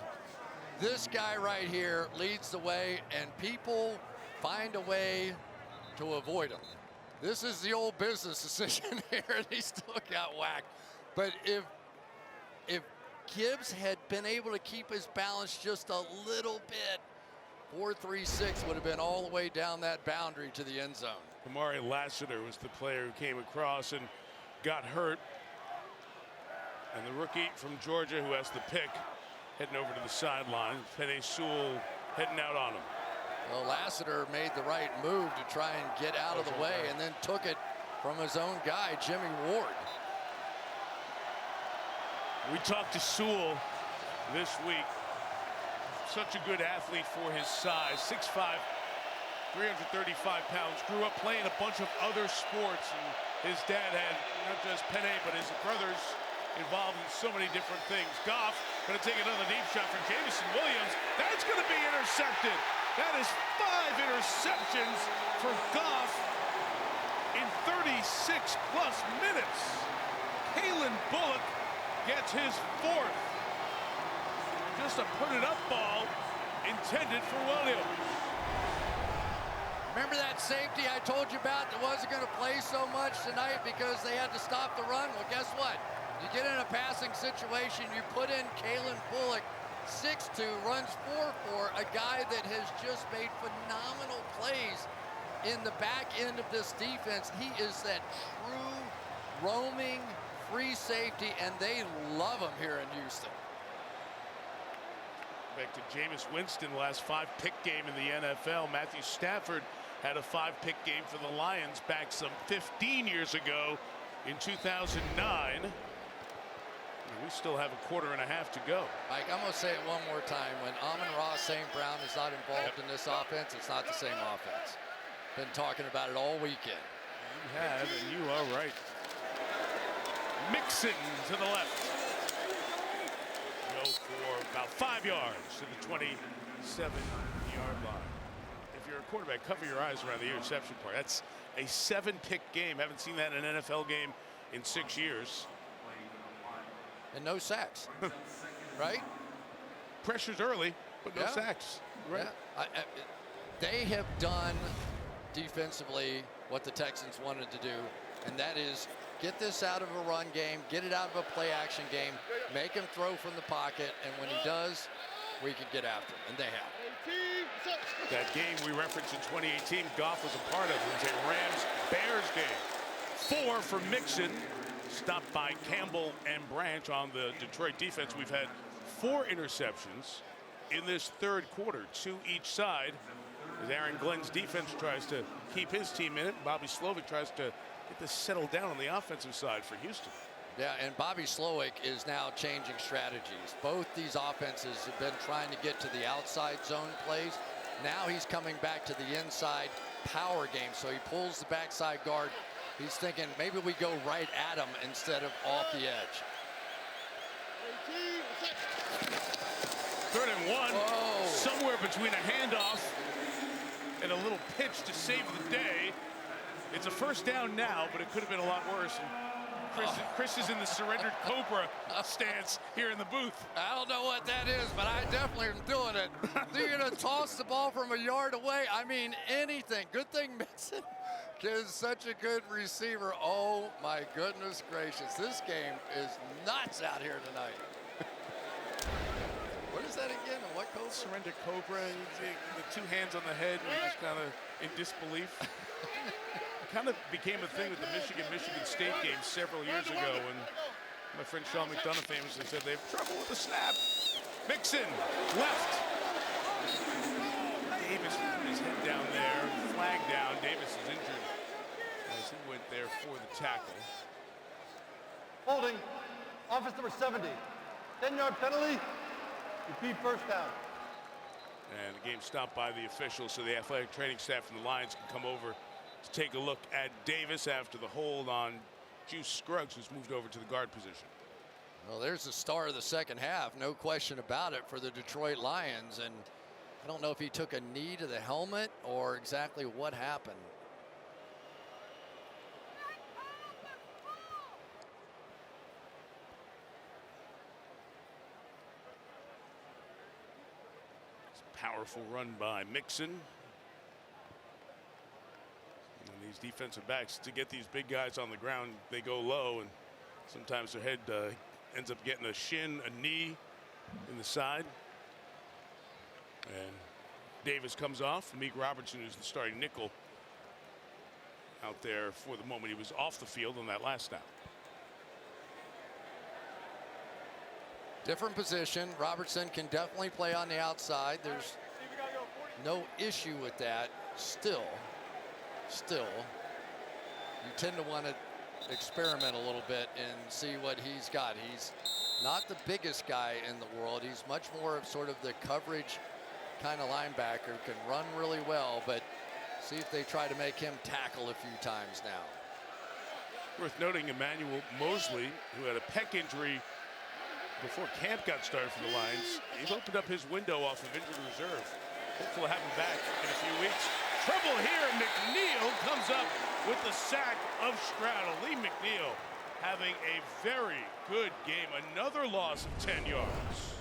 this guy right here leads the way, and people find a way to avoid him. This is the old business decision here, and he still got whacked. But if Gibbs had been able to keep his balance just a little bit, 4-3-6 would have been all the way down that boundary to the end zone. Amari Lassiter was the player who came across and got hurt. And the rookie from Georgia who has the pick heading over to the sideline. Penei Sewell heading out on him. Well, Lassiter made the right move to try and get out of the way and then took it from his own guy, Jimmy Ward. We talked to Sewell this week. Such a good athlete for his size. 6'5", 335 pounds. Grew up playing a bunch of other sports. And his dad had not just Penei, but his brothers involved in so many different things. Goff going to take another deep shot for Jameson Williams. That's going to be intercepted. That is 5 interceptions for Goff in 36-plus minutes. Kalen Bullock gets his 4th. Just a put-it-up ball intended for Williams. Remember that safety I told you about that wasn't going to play so much tonight because they had to stop the run? Well, guess what? You get in a passing situation, you put in Kalen Bullock, 6'2", runs 4'4", a guy that has just made phenomenal plays in the back end of this defense. He is that true roaming free safety, and they love him here in Houston. Back to Jameis Winston, last 5-pick game in the NFL. Matthew Stafford had a 5-pick game for the Lions back some 15 years ago in 2009. We still have a quarter and a half to go. Mike, I'm going to say it one more time. When Amon-Ra St. Brown is not involved in this offense, it's not the same offense. Been talking about it all weekend. You have, and you are right. Mixon to the left. Go for about 5 yards to the 27-yard line. If you're a quarterback, cover your eyes around the interception part. That's a 7-pick game. Haven't seen that in an NFL game in 6 years. And no sacks, right? Pressures early, but no sacks. Right. Yeah. They have done defensively what the Texans wanted to do, and that is get this out of a run game, get it out of a play-action game, make him throw from the pocket, and when he does, we can get after him, and they have. That game we referenced in 2018, Goff was a part of. It was a Rams-Bears game. 4 for Mixon. Stopped by Campbell and Branch on the Detroit defense. We've had 4 interceptions in this third quarter, 2 each side, as Aaron Glenn's defense tries to keep his team in it. Bobby Slovic tries to get this settled down on the offensive side for Houston. Yeah, and Bobby Slowick is now changing strategies. Both these offenses have been trying to get to the outside zone plays. Now he's coming back to the inside power game, so he pulls the backside guard. He's thinking maybe we go right at him instead of off the edge. 3rd and 1. Whoa. Somewhere between a handoff and a little pitch to save the day. It's a first down now, but it could have been a lot worse. And Chris is in the surrendered Cobra stance here in the booth. I don't know what that is, but I definitely am doing it. You're going to toss the ball from a yard away. I mean, anything. Good thing Mixon is such a good receiver. Oh, my goodness gracious. This game is nuts out here tonight. What is that again? And what Cobra? Surrendered Cobra. The 2 hands on the head. We're just kind of in disbelief. Kind of became a thing with the Michigan State game several years ago, and my friend Sean McDonough famously said they have trouble with the snap. Mixon, left. Davis put his head down there, flag down. Davis is injured as he went there for the tackle. Holding, offense number 70. 10-yard penalty, repeat first down. And the game stopped by the officials, so the athletic training staff from the Lions can come over to take a look at Davis after the hold on Juice Scruggs, who's moved over to the guard position. Well, there's the star of the second half, no question about it, for the Detroit Lions. And I don't know if he took a knee to the helmet or exactly what happened. It's a powerful run by Mixon. And these defensive backs, to get these big guys on the ground, they go low, and sometimes their head ends up getting a shin, a knee in the side. And Davis comes off. Meek Robertson, who's the starting nickel, out there for the moment he was off the field on that last snap. Different position. Robertson can definitely play on the outside. There's no issue with that. Still, you tend to want to experiment a little bit and see what he's got. He's not the biggest guy in the world. He's much more of sort of the coverage kind of linebacker, can run really well, but see if they try to make him tackle a few times now. Worth noting, Emmanuel Mosley, who had a pec injury before camp got started for the Lions, he's opened up his window off of injured reserve. Hopefully have him back in a few weeks. Trouble here. McNeil comes up with the sack of Stroud. Lee McNeil having a very good game. Another loss of 10 yards.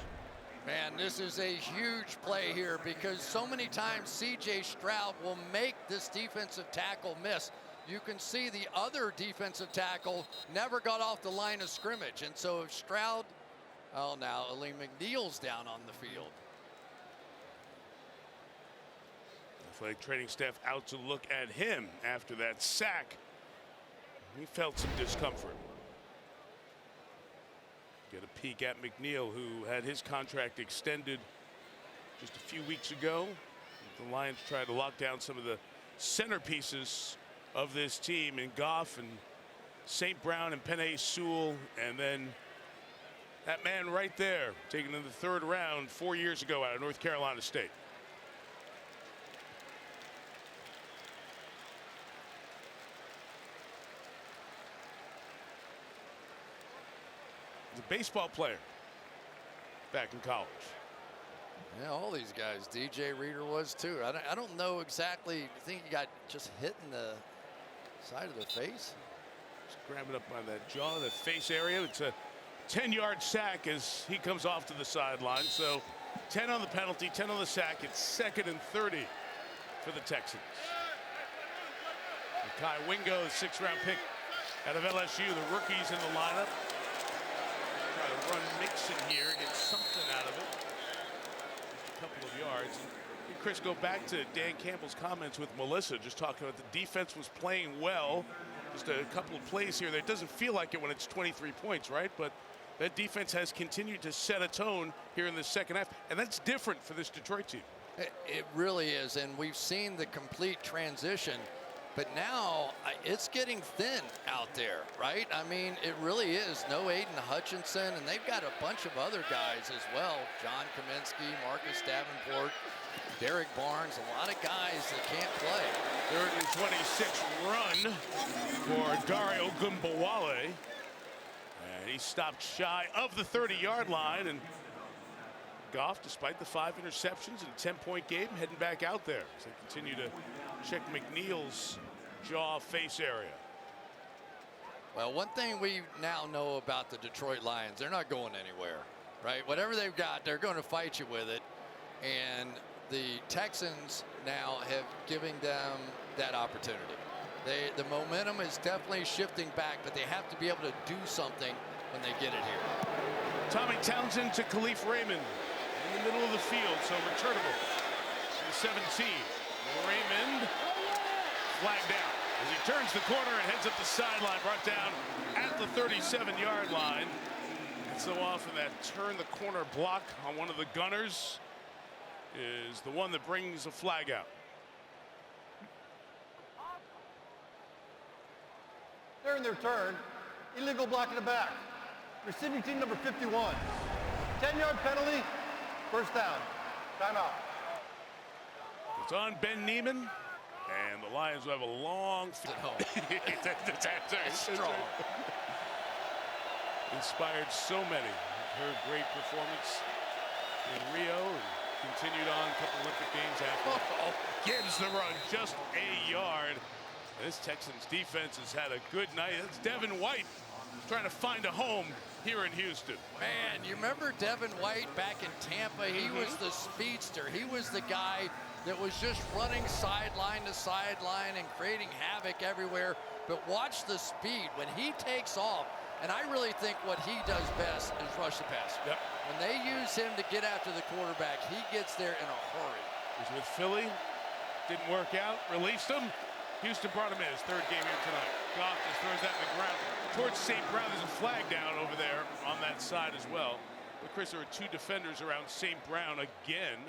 Man, this is a huge play here because so many times C.J. Stroud will make this defensive tackle miss. You can see the other defensive tackle never got off the line of scrimmage. And so if Stroud, oh, now Lee McNeil's down on the field. Athletic training staff out to look at him after that sack. He felt some discomfort. Get a peek at McNeil, who had his contract extended just a few weeks ago. The Lions tried to lock down some of the centerpieces of this team in Goff and St. Brown and Penei Sewell, and then that man right there, taken in the 3rd round 4 years ago out of North Carolina State. He's a baseball player back in college. Yeah, all these guys. DJ Reader was too. I don't know exactly. You think he got just hit in the side of the face? Just grabbing up by that jaw, that face area. It's a 10-yard sack as he comes off to the sideline. So 10 on the penalty, 10 on the sack. It's 2nd and 30 for the Texans. Kai Wingo, the 6th-round pick out of LSU. The rookies in the lineup. Try to run Mixon here, get something out of it. Just a couple of yards. And Chris, go back to Dan Campbell's comments with Melissa, just talking about the defense was playing well. Just a couple of plays here. That doesn't feel like it when it's 23 points, right? But that defense has continued to set a tone here in the second half, and that's different for this Detroit team. It really is, and we've seen the complete transition. But now it's getting thin out there, right? I mean, it really is. No Aiden Hutchinson, and they've got a bunch of other guys as well. John Kaminsky, Marcus Davenport, Derek Barnes, a lot of guys that can't play. 3rd and 26 run for Dario Gumbawale. And he stopped shy of the 30-yard line. And Goff, despite the 5 interceptions and a 10-point game, heading back out there as they continue to check McNeil's jaw face area. Well, one thing we now know about the Detroit Lions, they're not going anywhere, right? Whatever they've got, they're going to fight you with it. And the Texans now have given them that opportunity. The momentum is definitely shifting back, but they have to be able to do something when they get it here. Tommy Townsend to Khalif Raymond in the middle of the field, so returnable to the 17. Raymond flagged down as he turns the corner and heads up the sideline, brought down at the 37-yard line. And so often that turn the corner block on one of the gunners is the one that brings a flag out. They're in their turn. Illegal block in the back. Receiving team number 51. 10-yard penalty. First down. Timeout. It's on Ben Neiman, and the Lions will have a long It's strong. Inspired so many. Her great performance in Rio and continued on a couple Olympic Games after. Gives the run just a yard. This Texans defense has had a good night. It's Devin White trying to find a home here in Houston. Man, you remember Devin White back in Tampa? He was the speedster. He was the guy that was just running sideline to sideline and creating havoc everywhere. But watch the speed when he takes off. And I really think what he does best is rush the passer. Yep. When they use him to get after the quarterback, he gets there in a hurry. He was with Philly, didn't work out, released him, Houston brought him in his third game here tonight. Goff just throws that in the ground towards St. Brown. There's a flag down over there on that side as well. But Chris, there are two defenders around St. Brown again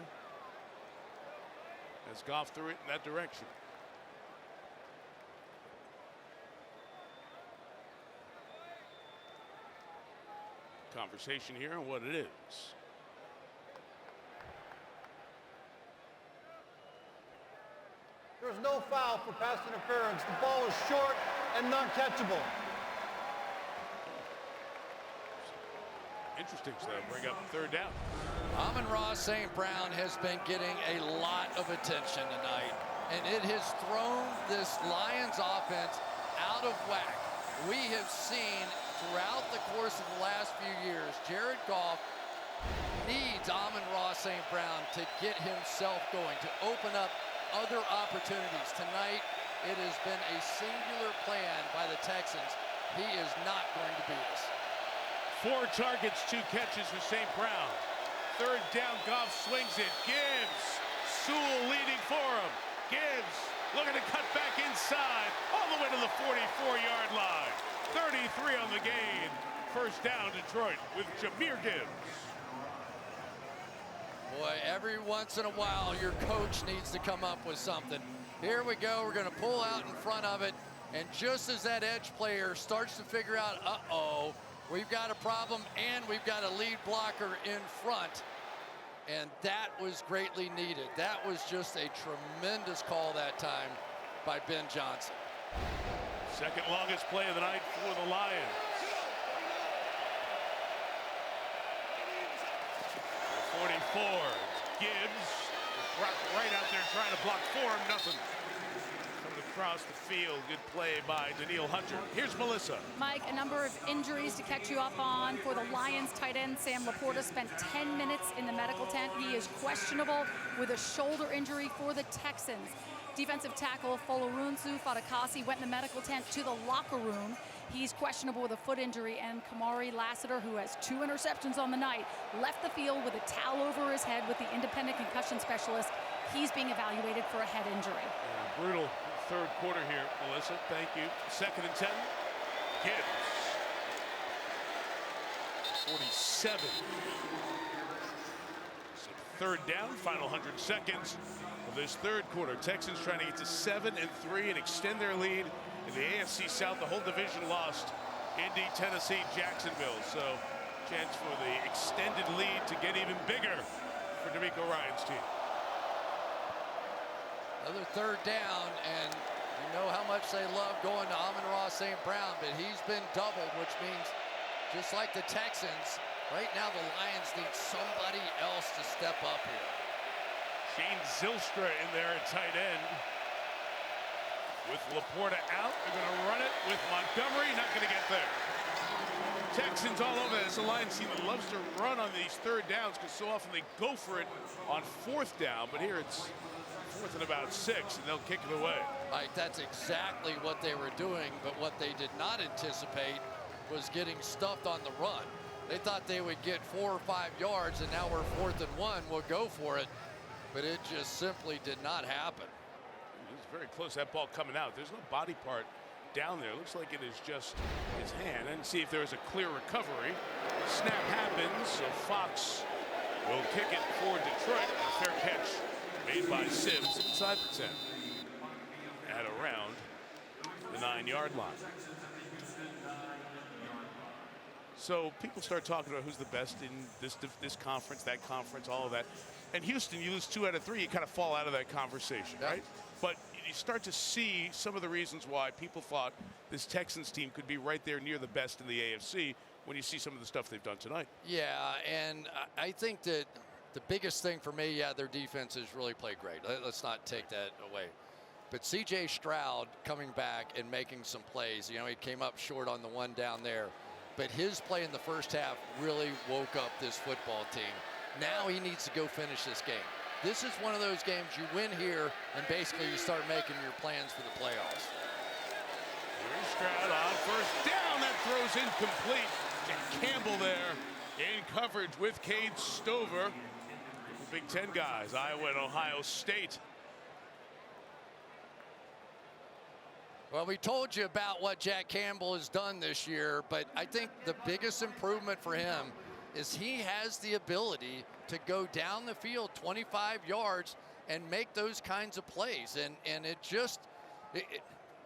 as Goff threw it in that direction. Conversation here on what it is. There's no foul for pass interference. The ball is short and not catchable. Interesting, so they'll bring up third down. Amon-Ra St. Brown has been getting a lot of attention tonight, and it has thrown this Lions offense out of whack. We have seen throughout the course of the last few years, Jared Goff needs Amon-Ra St. Brown to get himself going, to open up other opportunities. Tonight, it has been a singular plan by the Texans. He is not going to beat us. 4 targets, 2 catches for St. Brown. Third down, Goff swings it. Gibbs, Sewell leading for him. Gibbs looking to cut back inside, all the way to the 44-yard line. 33 on the gain. First down, Detroit with Jahmyr Gibbs. Boy, every once in a while, your coach needs to come up with something. Here we go. We're going to pull out in front of it. And just as that edge player starts to figure out, uh-oh, we've got a problem and we've got a lead blocker in front. And that was greatly needed. That was just a tremendous call that time by Ben Johnson. Second longest play of the night for the Lions. 44, Gibbs, right out there trying to block for him, nothing. Coming across the field, good play by Danielle Hunter. Here's Melissa. Mike, a number of injuries to catch you up on for the Lions tight end. Sam Laporta spent 10 minutes in the medical tent. He is questionable with a shoulder injury for the Texans. Defensive tackle Folorunso Fatukasi went in the medical tent to the locker room. He's questionable with a foot injury, and Kamari Lassiter, who has 2 interceptions on the night, left the field with a towel over his head with the independent concussion specialist. He's being evaluated for a head injury. Yeah, brutal third quarter here, Melissa. Thank you. 2nd and 10. Gibbs. 47. So third down, final 100 seconds of this third quarter. Texans trying to get to 7-3 and extend their lead. In the AFC South, the whole division lost. Indy, Tennessee, Jacksonville. So, chance for the extended lead to get even bigger for DeMeco Ryans' team. Another third down, and you know how much they love going to Amon-Ra St. Brown, but he's been doubled, which means just like the Texans, right now the Lions need somebody else to step up here. Shane Zylstra in there at tight end. With Laporta out, they're going to run it with Montgomery, not going to get there. Texans all over this. The Lions team that loves to run on these third downs because so often they go for it on 4th down, but here it's 4th and about 6, and they'll kick it away. Like, that's exactly what they were doing, but what they did not anticipate was getting stuffed on the run. They thought they would get 4 or 5 yards, and now we're 4th and 1. We'll go for it, but it just simply did not happen. It's very close, that ball coming out. There's no body part down there. Looks like it is just his hand. And see if there's a clear recovery. Snap happens, so Fox will kick it for Detroit. A fair catch made by Sims inside the 10 at around the 9-yard line. So people start talking about who's the best in this conference, that conference, all of that. And Houston, you lose 2 out of 3, you kind of fall out of that conversation, right? But you start to see some of the reasons why people thought this Texans team could be right there near the best in the AFC when you see some of the stuff they've done tonight. Yeah, and I think that the biggest thing for me, their defense has really played great. Let's not take that away. But C.J. Stroud coming back and making some plays. You know, he came up short on the one down there. But his play in the first half really woke up this football team. Now he needs to go finish this game. This is one of those games you win here, and basically you start making your plans for the playoffs. Here's Stroud on first down. That throws incomplete. And Campbell there in coverage with Cade Stover. The Big Ten guys, Iowa and Ohio State. Well, we told you about what Jack Campbell has done this year, but I think the biggest improvement for him is he has the ability to go down the field 25 yards and make those kinds of plays. And it just,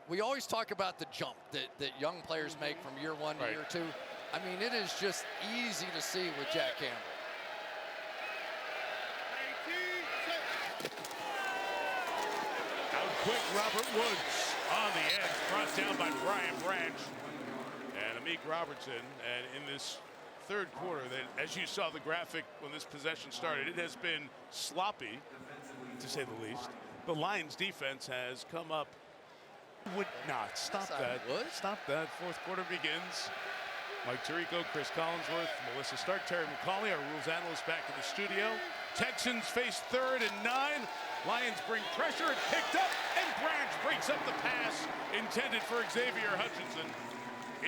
we always talk about the jump that young players make from year one to year two. I mean, it is just easy to see with Jack Campbell. Out quick, Robert Woods on the edge, brought down by Brian Branch and Amik Robertson. And in this third quarter, that, as you saw the graphic when this possession started, it has been sloppy, to say the least. The Lions defense has come up. Would not stop that. Stop that. Fourth quarter begins. Mike Tirico, Chris Collinsworth, Melissa Stark, Terry McCauley, our rules analyst, back in the studio. Texans face 3rd and 9. Lions bring pressure. It's picked up, and Branch breaks up the pass intended for Xavier Hutchinson.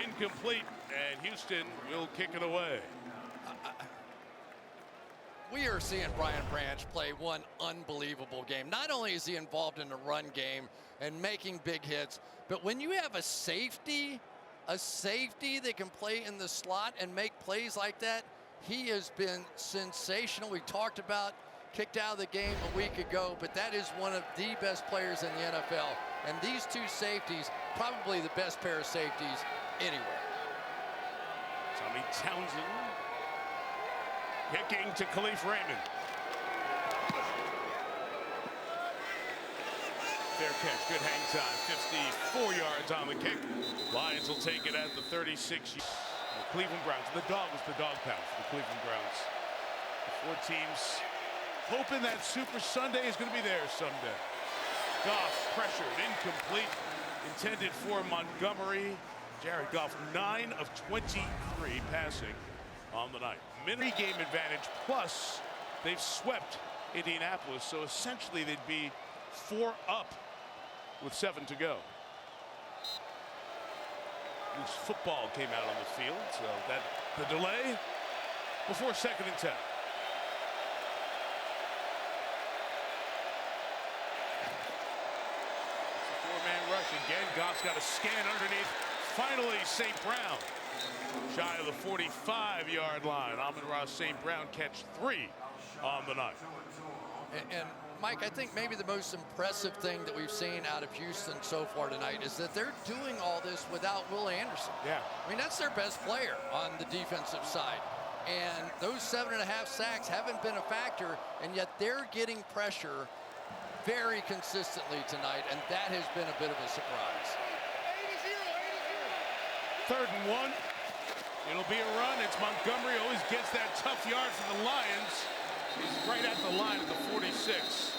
Incomplete, and Houston will kick it away. We are seeing Brian Branch play one unbelievable game. Not only is he involved in the run game and making big hits, but when you have a safety that can play in the slot and make plays like that, he has been sensational. We talked about kicked out of the game a week ago, but that is one of the best players in the NFL. And these two safeties, probably the best pair of safeties anywhere. Tommy Townsend kicking to Khalif Raymond. Fair catch, good hang time, 54 yards on the kick. Lions will take it at the 36. The Cleveland Browns, the dog was the dog pound for the Cleveland Browns. The 4 teams hoping that Super Sunday is going to be theirs someday. Goff pressured, incomplete, intended for Montgomery. Jared Goff, 9 of 23 passing on the night. Mini game advantage, plus they've swept Indianapolis, so essentially they'd be 4 up with 7 to go. Loose football came out on the field, so that the delay before 2nd and 10. It's a 4-man rush again. Goff's got a scan underneath. Finally, St. Brown shy of the 45-yard line. Amon-Ra St. Brown catch 3 on the night. And Mike, I think maybe the most impressive thing that we've seen out of Houston so far tonight is that they're doing all this without Will Anderson. Yeah. I mean, that's their best player on the defensive side. And those 7.5 sacks haven't been a factor, and yet they're getting pressure very consistently tonight, and that has been a bit of a surprise. 3rd and 1. It'll be a run. It's Montgomery, always gets that tough yard for the Lions. He's right at the line at the 46.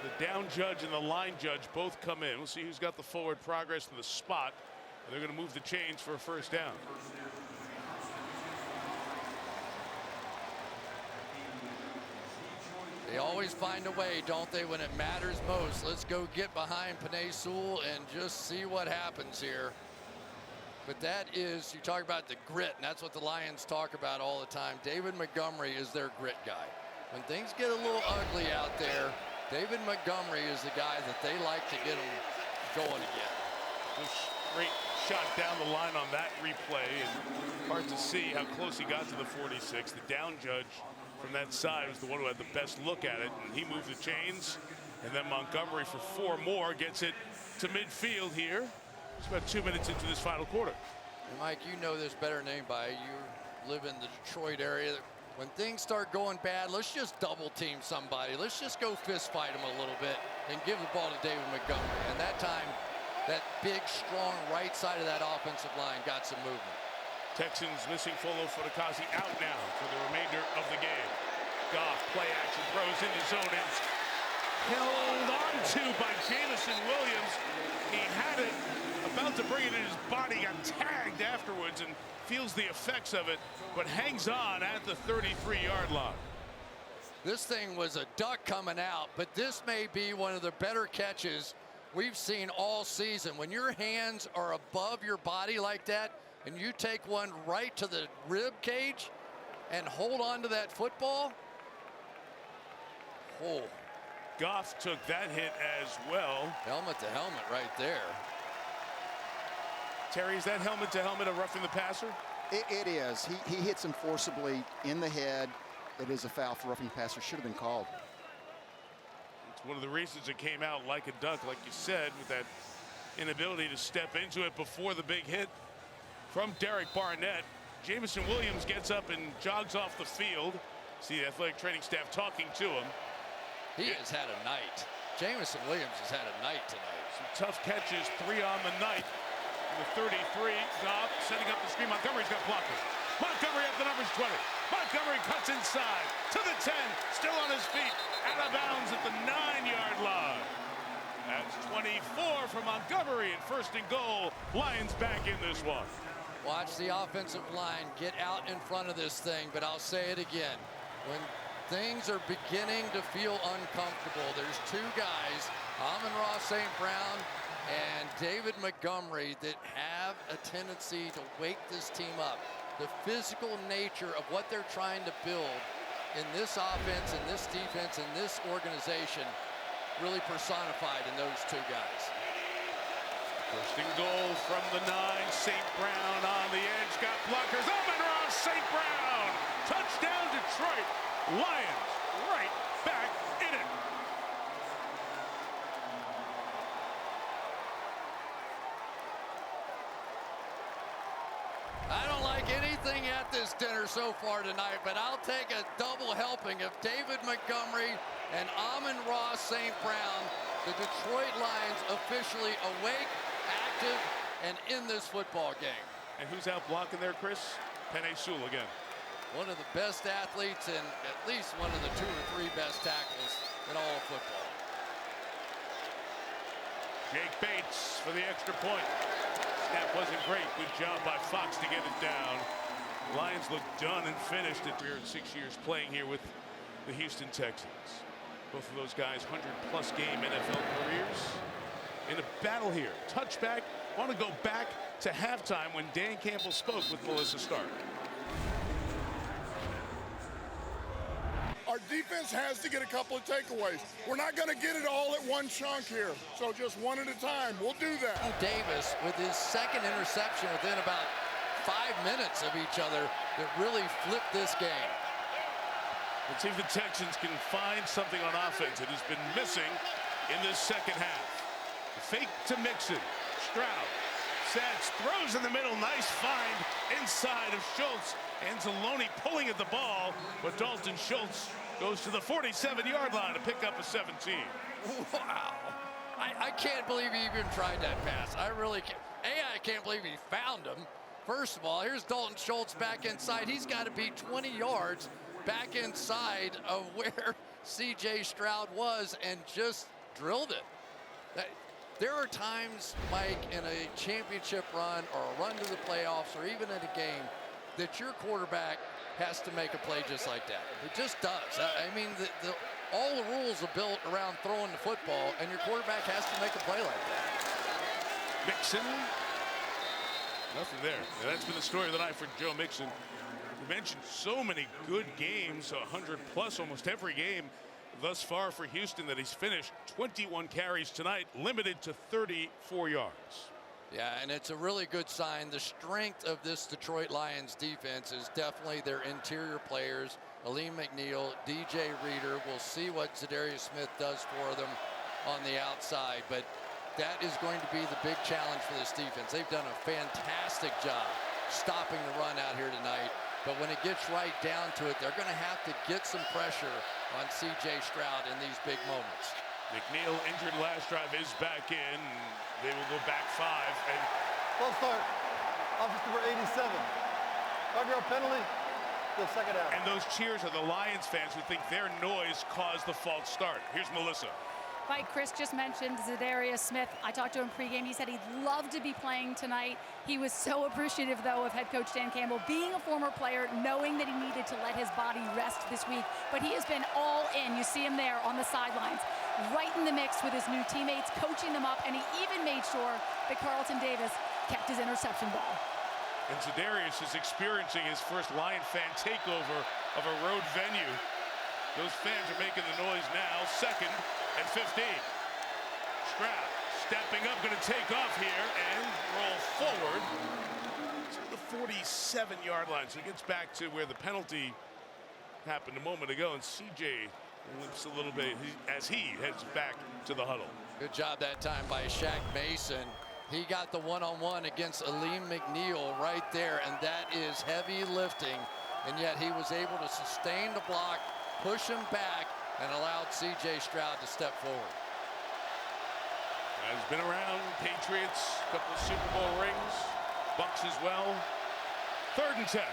The down judge and the line judge both come in. We'll see who's got the forward progress in the spot. They're going to move the chains for a 1st down. They always find a way, don't they, when it matters most. Let's go get behind Penei Sewell and just see what happens here. But that is, you talk about the grit, and that's what the Lions talk about all the time. David Montgomery is their grit guy. When things get a little ugly out there, David Montgomery is the guy that they like to get them going again. A straight shot down the line on that replay, and hard to see how close he got to the 46. The down judge from that side was the one who had the best look at it, and he moved the chains. And then Montgomery for 4 more gets it to midfield here. It's about 2 minutes into this final quarter. And Mike, you know this better than anybody. You live in the Detroit area. When things start going bad, let's just double team somebody. Let's just go fist fight them a little bit and give the ball to David Montgomery. And that time, that big, strong right side of that offensive line got some movement. Texans missing Folo Fotokasi out now for the remainder of the game. Goff, play action, throws into zone and held on to by Jamison Williams. He had it, about to bring it in his body, got tagged afterwards and feels the effects of it, but hangs on at the 33-yard line. This thing was a duck coming out, but this may be one of the better catches we've seen all season. When your hands are above your body like that, and you take one right to the rib cage and hold on to that football, oh, Goff took that hit as well. Helmet to helmet right there. Terry, is that helmet to helmet a roughing the passer? It is. He hits him forcibly in the head. It is a foul for roughing the passer. Should have been called. It's one of the reasons it came out like a duck, like you said, with that inability to step into it before the big hit from Derek Barnett. Jameson Williams gets up and jogs off the field. See the athletic training staff talking to him. He has had a night. Jameson Williams has had a night tonight. Some tough catches, 3 on the night. The 33, Goff setting up the screen. Montgomery's got blockers. Montgomery at the numbers 20. Montgomery cuts inside to the 10, still on his feet, out of bounds at the 9-yard line. That's 24 for Montgomery, and 1st and goal. Lions back in this one. Watch the offensive line get out in front of this thing, but I'll say it again. When things are beginning to feel uncomfortable, there's 2 guys, Amon-Ra St. Brown and David Montgomery, that have a tendency to wake this team up. The physical nature of what they're trying to build in this offense and this defense and this organization really personified in those 2 guys. 1st and goal from the 9. St. Brown on the edge, got blockers. Amon-Ra St. Brown. Touchdown Detroit. Lions right back in it. I don't like anything at this dinner so far tonight, but I'll take a double helping of David Montgomery and Amon-Ra St. Brown. The Detroit Lions officially awake, active, and in this football game. And who's out blocking there, Chris? Penei Sewell again. One of the best athletes and at least one of the 2 or 3 best tackles in all of football. Jake Bates for the extra point. Snap wasn't great. Good job by Fox to get it down. Lions look done and finished it. We're in 6 years playing here with the Houston Texans. Both of those guys 100-plus game NFL careers. In a battle here. Touchback. Want to go back to halftime when Dan Campbell spoke with Melissa Stark. Our defense has to get a couple of takeaways. We're not going to get it all at one chunk here, so just one at a time. We'll do that. Davis with his 2nd interception within about 5 minutes of each other that really flipped this game. Let's see if the Texans can find something on offense that has been missing in this 2nd half. Fake to Mixon. Stroud sets, throws in the middle. Nice find inside of Schultz. Anzalone pulling at the ball, but Dalton Schultz goes to the 47-yard line to pick up a 17. Wow. I can't believe he even tried that pass. I really can't. I can't believe he found him. First of all, here's Dalton Schultz back inside. He's got to be 20 yards back inside of where C.J. Stroud was and just drilled it. There are times, Mike, in a championship run or a run to the playoffs or even in a game that your quarterback has to make a play just like that. It just does. I mean, all the rules are built around throwing the football, and your quarterback has to make a play like that. Mixon. Nothing there. Now, that's been the story of the night for Joe Mixon. We mentioned so many good games, 100-plus almost every game thus far for Houston that he's finished. 21 carries tonight, limited to 34 yards. Yeah, and it's a really good sign. The strength of this Detroit Lions defense is definitely their interior players. Aleem McNeil, DJ Reader. We'll see what Zadarius Smith does for them on the outside, but that is going to be the big challenge for this defense. They've done a fantastic job stopping the run out here tonight, but when it gets right down to it, they're going to have to get some pressure on C.J. Stroud in these big moments. McNeil, injured last drive, is back in. They will go back 5. And False start. Offense number 87. 5-yard penalty. The 2nd half. And those cheers are the Lions fans who think their noise caused the false start. Here's Melissa. Like Chris just mentioned, Zadarius Smith, I talked to him pregame. He said he'd love to be playing tonight. He was so appreciative, though, of head coach Dan Campbell being a former player, knowing that he needed to let his body rest this week. But he has been all in. You see him there on the sidelines, right in the mix with his new teammates, coaching them up, and he even made sure that Carlton Davis kept his interception ball. And Zadarius is experiencing his first Lion fan takeover of a road venue. Those fans are making the noise now. 2nd and 15. Stroud stepping up, going to take off here and roll forward to the 47-yard line. So he gets back to where the penalty happened a moment ago, and CJ limps a little bit as he heads back to the huddle. Good job that time by Shaq Mason. He got the one-on-one against Aleem McNeil right there, and that is heavy lifting, and yet he was able to sustain the block, push him back, and allowed CJ Stroud to step forward. Has been around, Patriots, a couple of Super Bowl rings, Bucks as well. 3rd and 10.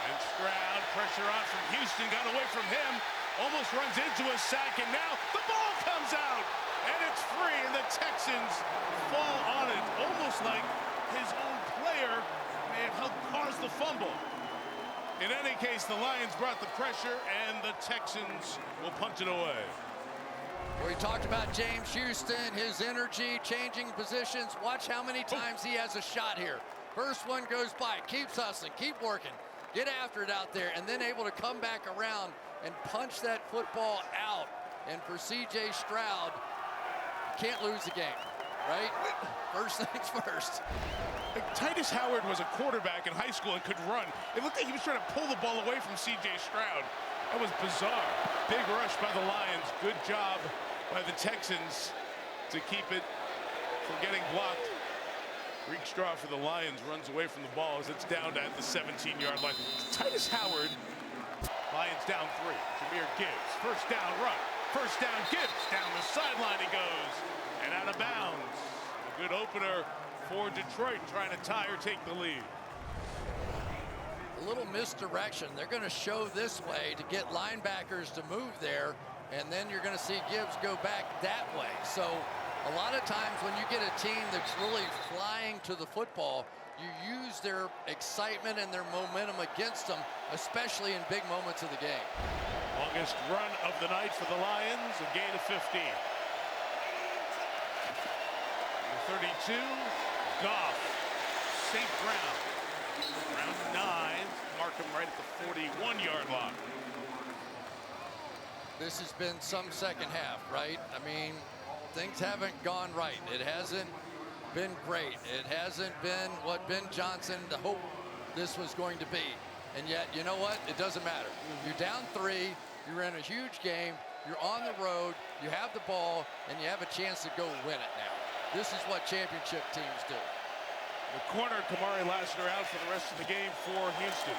And Stroud, pressure on from Houston, got away from him, almost runs into a sack, and now the ball comes out, and it's free, and the Texans fall on it, almost like his own player may have helped cause the fumble. In any case, the Lions brought the pressure, and the Texans will punch it away. We talked about James Houston, his energy, changing positions. Watch how many times he has a shot here. First one goes by, keeps hustling, keep working, get after it out there, and then able to come back around and punch that football out. And for CJ Stroud, can't lose the game, right? First things first. Titus Howard was a quarterback in high school and could run. It looked like he was trying to pull the ball away from C.J. Stroud. That was bizarre. Big rush by the Lions. Good job by the Texans to keep it from getting blocked. Greek straw for the Lions, runs away from the ball as it's down at the 17-yard line. Titus Howard, Lions down 3. Jahmyr Gibbs, first down run. First down, Gibbs, down the sideline he goes, and out of bounds. A good opener for Detroit, trying to tie or take the lead. A little misdirection. They're going to show this way to get linebackers to move there, and then you're going to see Gibbs go back that way. So a lot of times when you get a team that's really flying to the football, you use their excitement and their momentum against them, especially in big moments of the game. Longest run of the night for the Lions, a gain of 15. 32, Goff, St. Brown, round 9, mark him right at the 41-yard line. This has been some second half, right? I mean, things haven't gone right. It hasn't been great. It hasn't been what Ben Johnson hoped this was going to be. And yet, you know what? It doesn't matter. You're down 3, you're in a huge game, you're on the road, you have the ball, and you have a chance to go win it now. This is what championship teams do. The corner, Kamari Lassiter, out for the rest of the game for Houston.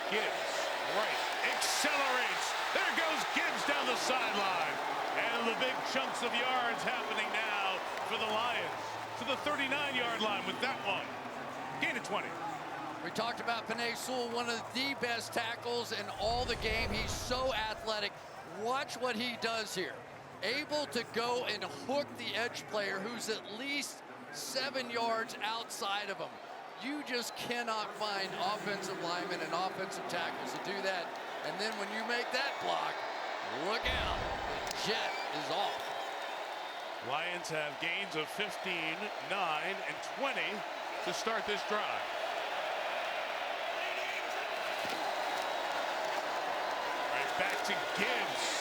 Gibbs, right, accelerates. There goes Gibbs down the sideline. And the big chunks of yards happening now for the Lions. To the 39-yard line with that one. Gain of 20. We talked about Penei Sewell, one of the best tackles in all the game. He's so athletic. Watch what he does here. Able to go and hook the edge player who's at least 7 yards outside of him. You just cannot find offensive linemen and offensive tackles to do that. And then when you make that block, look out. The jet is off. Lions have gains of 15, 9, and 20 to start this drive. Right back to Gibbs.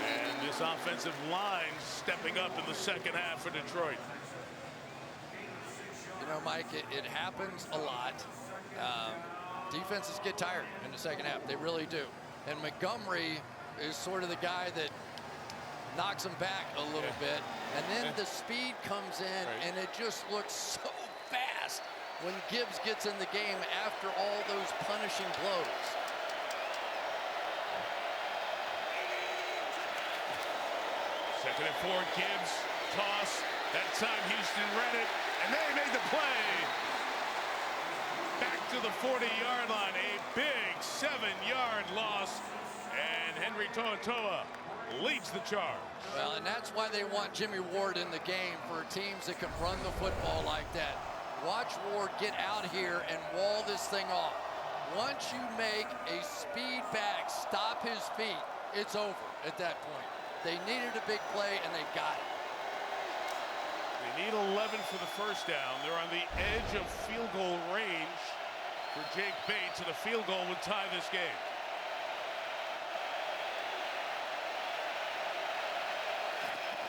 And this offensive line stepping up in the second half for Detroit. You know, Mike, it happens a lot. Defenses get tired in the second half. They really do. And Montgomery is sort of the guy that knocks him back a little bit. And then the speed comes in, and it just looks so fast when Gibbs gets in the game after all those punishing blows. Second and 4, Gibbs, toss. That time Houston read it, and they made the play. Back to the 40-yard line, a big 7-yard loss, and Henry To'oTo'o leads the charge. Well, and that's why they want Jimmy Ward in the game, for teams that can run the football like that. Watch Ward get out here and wall this thing off. Once you make a speed back stop his feet, it's over at that point. They needed a big play, and they got it. They They need 11 for the first down. They're on the edge of field goal range for Jake Bates, and a field goal would tie this game.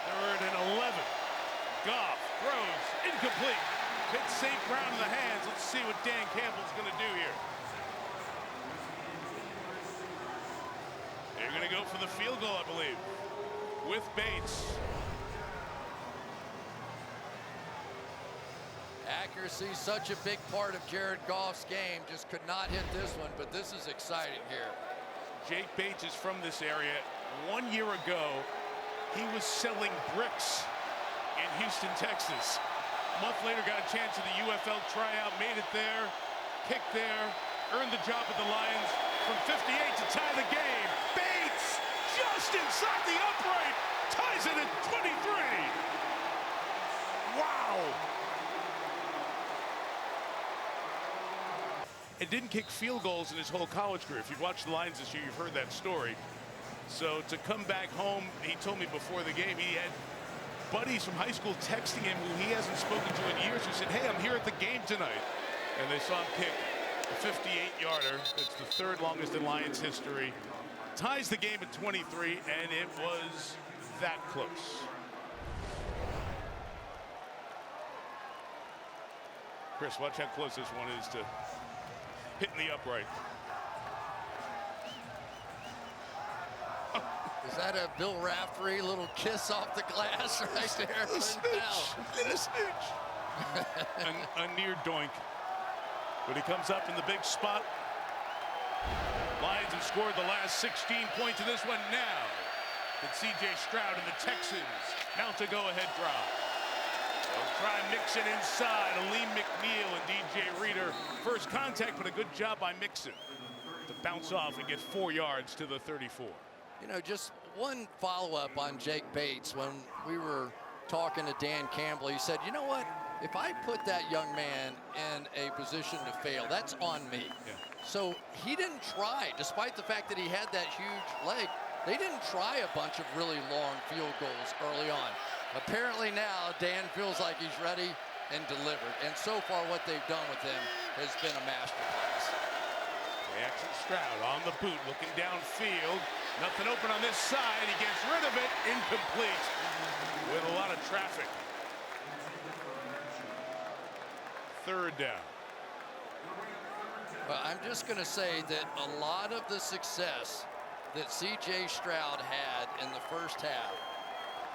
Third and 11. Goff throws incomplete. Hits St. Brown in the hands. Let's see what Dan Campbell's going to do here. They're going to go for the field goal, I believe, with Bates. Accuracy, such a big part of Jared Goff's game. Just could not hit this one, but this is exciting here. Jake Bates is from this area. 1 year ago, he was selling bricks in Houston, Texas. A month later, got a chance at the UFL tryout, made it there, kicked there, earned the job with the Lions from 58 to tie the game. Bates, just inside the upright, ties it at 23. Wow. And didn't kick field goals in his whole college career. If you've watched the Lions this year, you've heard that story. So to come back home, he told me before the game, he had buddies from high school texting him who he hasn't spoken to in years, who said, hey, I'm here at the game tonight. And they saw him kick a 58-yarder. It's the third longest in Lions history. Ties the game at 23, and it was that close. Chris, watch how close this one is to hitting the upright. Is that a Bill Raftery little kiss off the glass right there? A smooch. A near doink. But he comes up in the big spot. Lions have scored the last 16 points in this one now. But C.J. Stroud and the Texans mount a go-ahead drive. They'll try Mixon inside. Aleem McNeil and DJ Reader. First contact, but a good job by Mixon to bounce off and get 4 yards to the 34. You know, just one follow-up on Jake Bates. When we were talking to Dan Campbell, he said, you know what? If I put that young man in a position to fail, that's on me. Yeah. So he didn't try, despite the fact that he had that huge leg. They didn't try a bunch of really long field goals early on. Apparently now, Dan feels like he's ready and delivered. And so far, what they've done with him has been a masterclass. Jackson Stroud on the boot, looking downfield. Nothing open on this side. He gets rid of it. Incomplete with a lot of traffic. Third down. Well, I'm just going to say that a lot of the success that C.J. Stroud had in the first half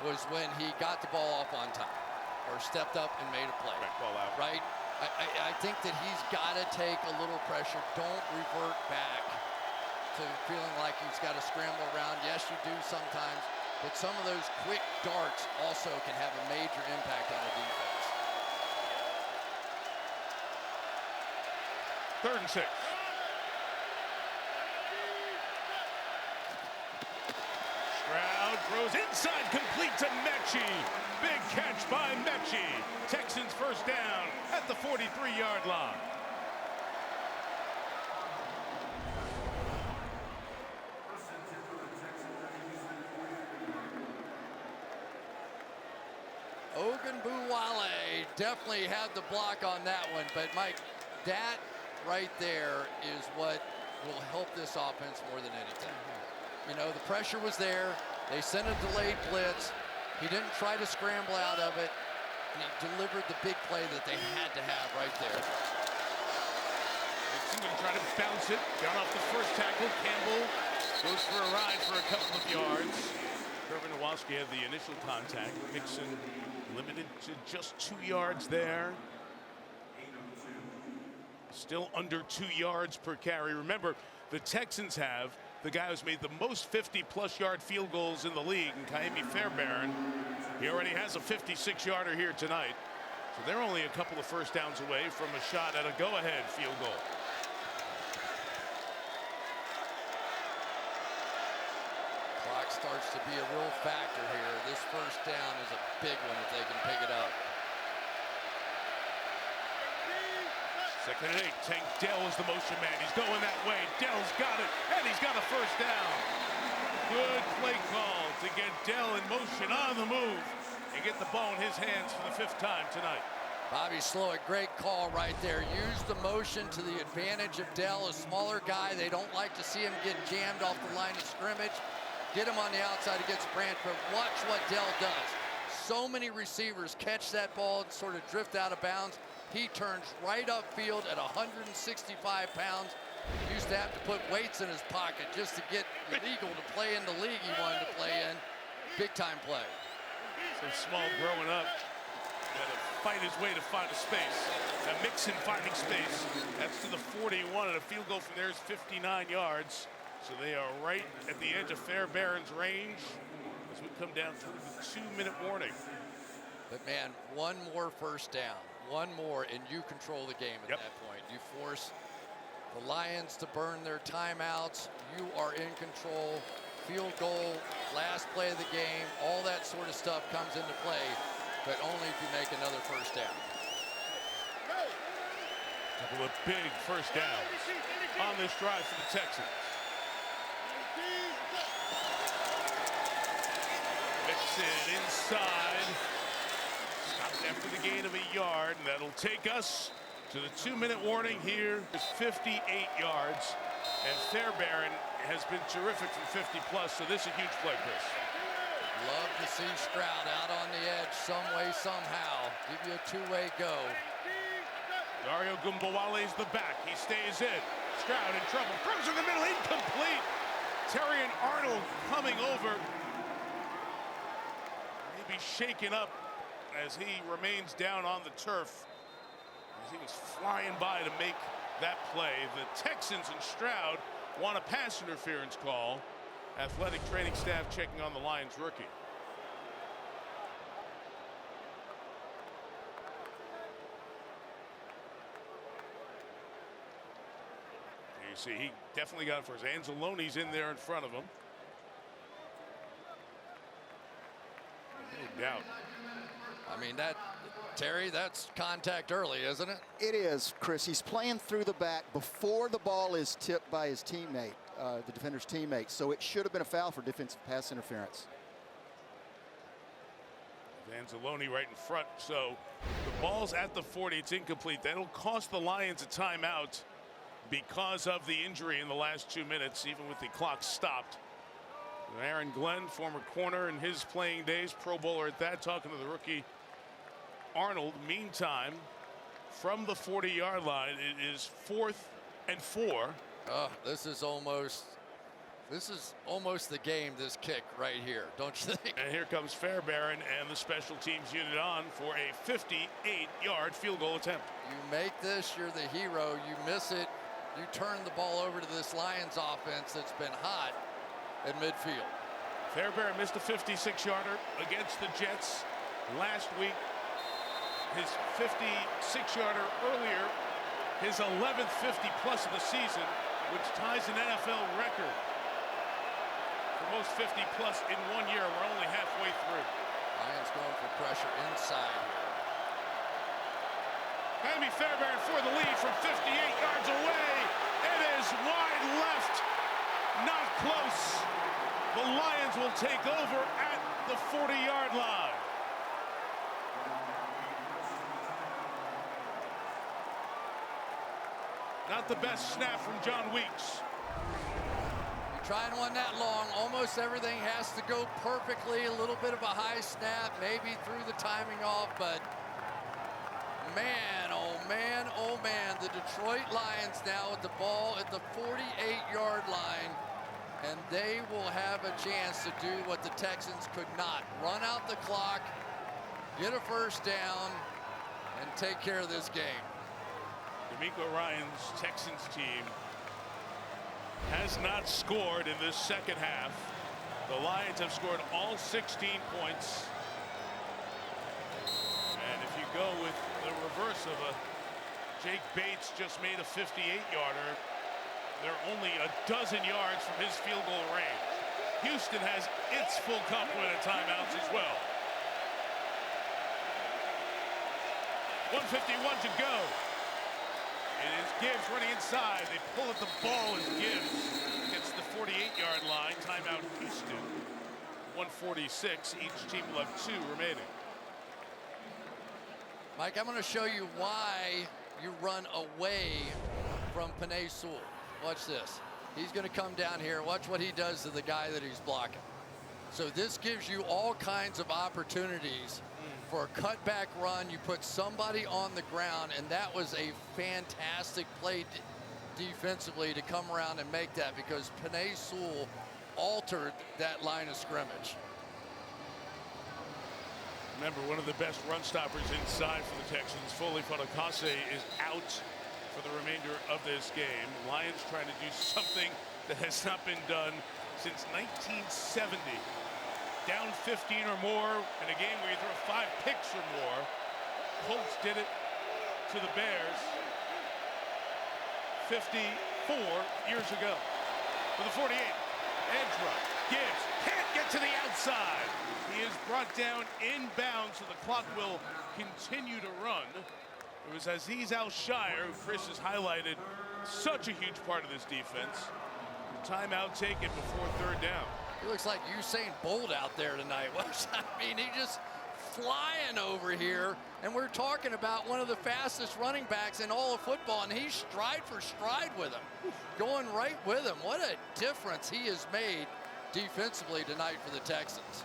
was when he got the ball off on time or stepped up and made a play. Right, ball out. Right? I think that he's got to take a little pressure. Don't revert back to feeling like he's got to scramble around. Yes, you do sometimes, but some of those quick darts also can have a major impact on the defense. 3rd and 6. Stroud throws inside, complete to Mechie. Big catch by Mechie. Texans first down at the 43-yard line. Ogunbowale definitely had the block on that one, but Mike, that right there is what will help this offense more than anything. You know, the pressure was there. They sent a delayed blitz. He didn't try to scramble out of it, and he delivered the big play that they had to have right there. Nixon going to try to bounce it. Down off the first tackle. Campbell goes for a ride for a couple of yards. Trevor Nowalski had the initial contact. Nixon limited to just 2 yards there. Still under 2 yards per carry. Remember, the Texans have the guy who's made the most 50-plus yard field goals in the league, and Kaimi Fairbairn. He already has a 56-yarder here tonight. So they're only a couple of first downs away from a shot at a go-ahead field goal. Clock starts to be a real factor here. This first down is a big one if they can pick it up. 2nd and 8. Tank Dell is the motion man. He's going that way. Dell's got it, and he's got a first down. Good play call to get Dell in motion on the move and to get the ball in his hands for the 5th time tonight. Bobby Slowick, great call right there. Use the motion to the advantage of Dell, a smaller guy. They don't like to see him get jammed off the line of scrimmage. Get him on the outside against Branch, but watch what Dell does. So many receivers catch that ball and sort of drift out of bounds. He turns right upfield at 165 pounds. He used to have to put weights in his pocket just to get legal to play in the league he wanted to play in. Big time play. So Small growing up, had to fight his way to find a space. Now Mixon finding space. That's to the 41, and a field goal from there is 59 yards. So they are right at the edge of Fairbairn's range as we come down to the 2-minute warning. But man, one more first down, one more, and you control the game at that point. You force the Lions to burn their timeouts. You are in control. Field goal, last play of the game, all that sort of stuff comes into play, but only if you make another first down. A couple of big first downs on this drive for the Texans. Mixon inside. Stopped after the gain of a yard, and that'll take us to the 2-minute warning here. It's 58 yards, and Fairbairn has been terrific from 50 plus, so this is a huge play, Chris. Love to see Stroud out on the edge some way, somehow. Give you a two-way go. Dario Gumbawale's the back. He stays in. Stroud in trouble. Throws in the middle. Incomplete. Terry and Arnold coming over. Maybe shaken up as he remains down on the turf. As he was flying by to make that play. The Texans and Stroud want a pass interference call. Athletic training staff checking on the Lions rookie. You see, he definitely got it for his. Anzalone's in there in front of him. No doubt. I mean, Terry, that's contact early, isn't it? It is, Chris. He's playing through the back before the ball is tipped by his teammate, the defender's teammate. So it should have been a foul for defensive pass interference. Anzalone right in front. So the ball's at the 40. It's incomplete. That'll cost the Lions a timeout because of the injury in the last 2 minutes, even with the clock stopped. Aaron Glenn, former corner in his playing days, Pro Bowler at that, talking to the rookie Arnold. Meantime, from the 40-yard line, it is 4th and 4. This is almost the game, this kick right here, don't you think? And here comes Fairbairn and the special teams unit on for a 58-yard field goal attempt. You make this, you're the hero. You miss it, you turn the ball over to this Lions offense that's been hot at midfield. Fairbairn missed a 56-yarder against the Jets last week. His 56-yarder earlier, his 11th 50-plus of the season, which ties an NFL record for most 50-plus in 1 year. We're only halfway through. Lions going for pressure inside here. Amy Fairbairn for the lead from 58 yards away. It is wide left, not close. The Lions will take over at the 40-yard line. Not the best snap from John Weeks. You're trying one that long, almost everything has to go perfectly. A little bit of a high snap, maybe threw the timing off, but man, oh man, oh man. The Detroit Lions now with the ball at the 48-yard line, and they will have a chance to do what the Texans could not. Run out the clock, get a first down, and take care of this game. D'Amico Ryan's Texans team has not scored in this second half. The Lions have scored all 16 points. And if you go with the reverse of a Jake Bates just made a 58-yarder, they're only a dozen yards from his field goal range. Houston has its full complement of timeouts as well. 1:51 to go. It is Gibbs running inside. They pull at the ball as Gibbs gets the 48-yard line. Timeout Houston. 1:46. Each team will have 2 remaining. Mike, I'm going to show you why you run away from Penei Sewell. Watch this. He's going to come down here. Watch what he does to the guy that he's blocking. So this gives you all kinds of opportunities for a cutback run. You put somebody on the ground, and that was a fantastic play defensively to come around and make that, because Penei Sewell altered that line of scrimmage. Remember, one of the best run stoppers inside for the Texans, Foley Fatukasi, is out for the remainder of this game. Lions trying to do something that has not been done since 1970. Down 15 or more in a game where you throw 5 picks or more. Colts did it to the Bears 54 years ago. For the 48, edge run. Gibbs can't get to the outside. He is brought down inbounds, so the clock will continue to run. It was Azeez Al-Shire, who Chris has highlighted, such a huge part of this defense. Timeout taken before third down. He looks like Usain Bolt out there tonight. I mean, he just flying over here, and we're talking about one of the fastest running backs in all of football, and he's stride for stride with him, going right with him. What a difference he has made defensively tonight for the Texans.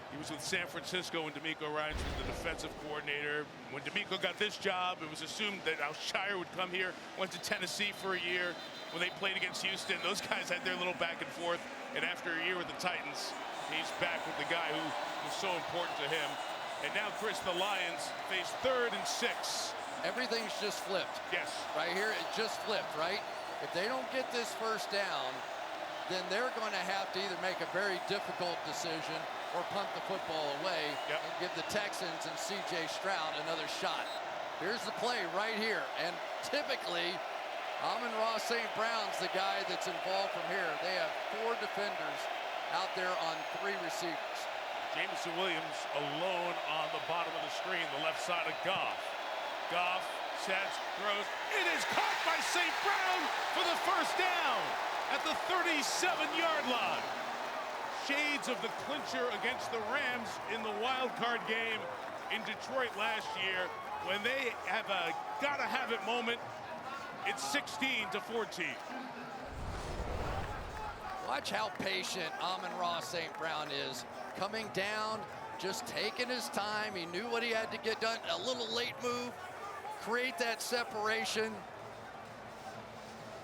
He was with San Francisco when DeMeco Ryans was the defensive coordinator. When DeMeco got this job, it was assumed that Al-Shire would come here. Went to Tennessee for a year when they played against Houston. Those guys had their little back and forth. And after a year with the Titans, he's back with the guy who was so important to him. And now, Chris, the Lions face 3rd and 6. Everything's just flipped. Yes. Right here, it just flipped, right? If they don't get this first down, then they're going to have to either make a very difficult decision or punt the football away and give the Texans and C.J. Stroud another shot. Here's the play right here. And typically, Amon-Ra St. Brown's the guy that's involved from here. They have 4 defenders out there on 3 receivers. Jameson Williams alone on the bottom of the screen, the left side of Goff. Goff sets, throws. It is caught by St. Brown for the first down at the 37-yard line. Shades of the clincher against the Rams in the wild card game in Detroit last year, when they have a gotta have it moment. It's 16-14. Watch how patient Amon-Ra St. Brown is. Coming down, just taking his time. He knew what he had to get done. A little late move, create that separation.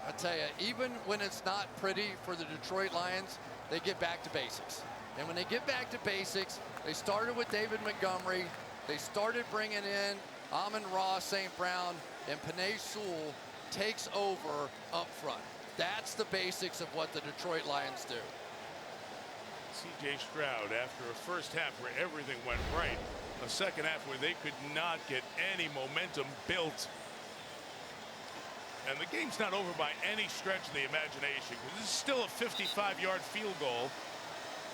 I tell you, even when it's not pretty for the Detroit Lions, they get back to basics. And when they get back to basics, they started with David Montgomery. They started bringing in Amon-Ra St. Brown, and Penei Sewell takes over up front. That's the basics of what the Detroit Lions do. C.J. Stroud, after a first half where everything went right, a second half where they could not get any momentum built. And the game's not over by any stretch of the imagination, because this is still a 55-yard field goal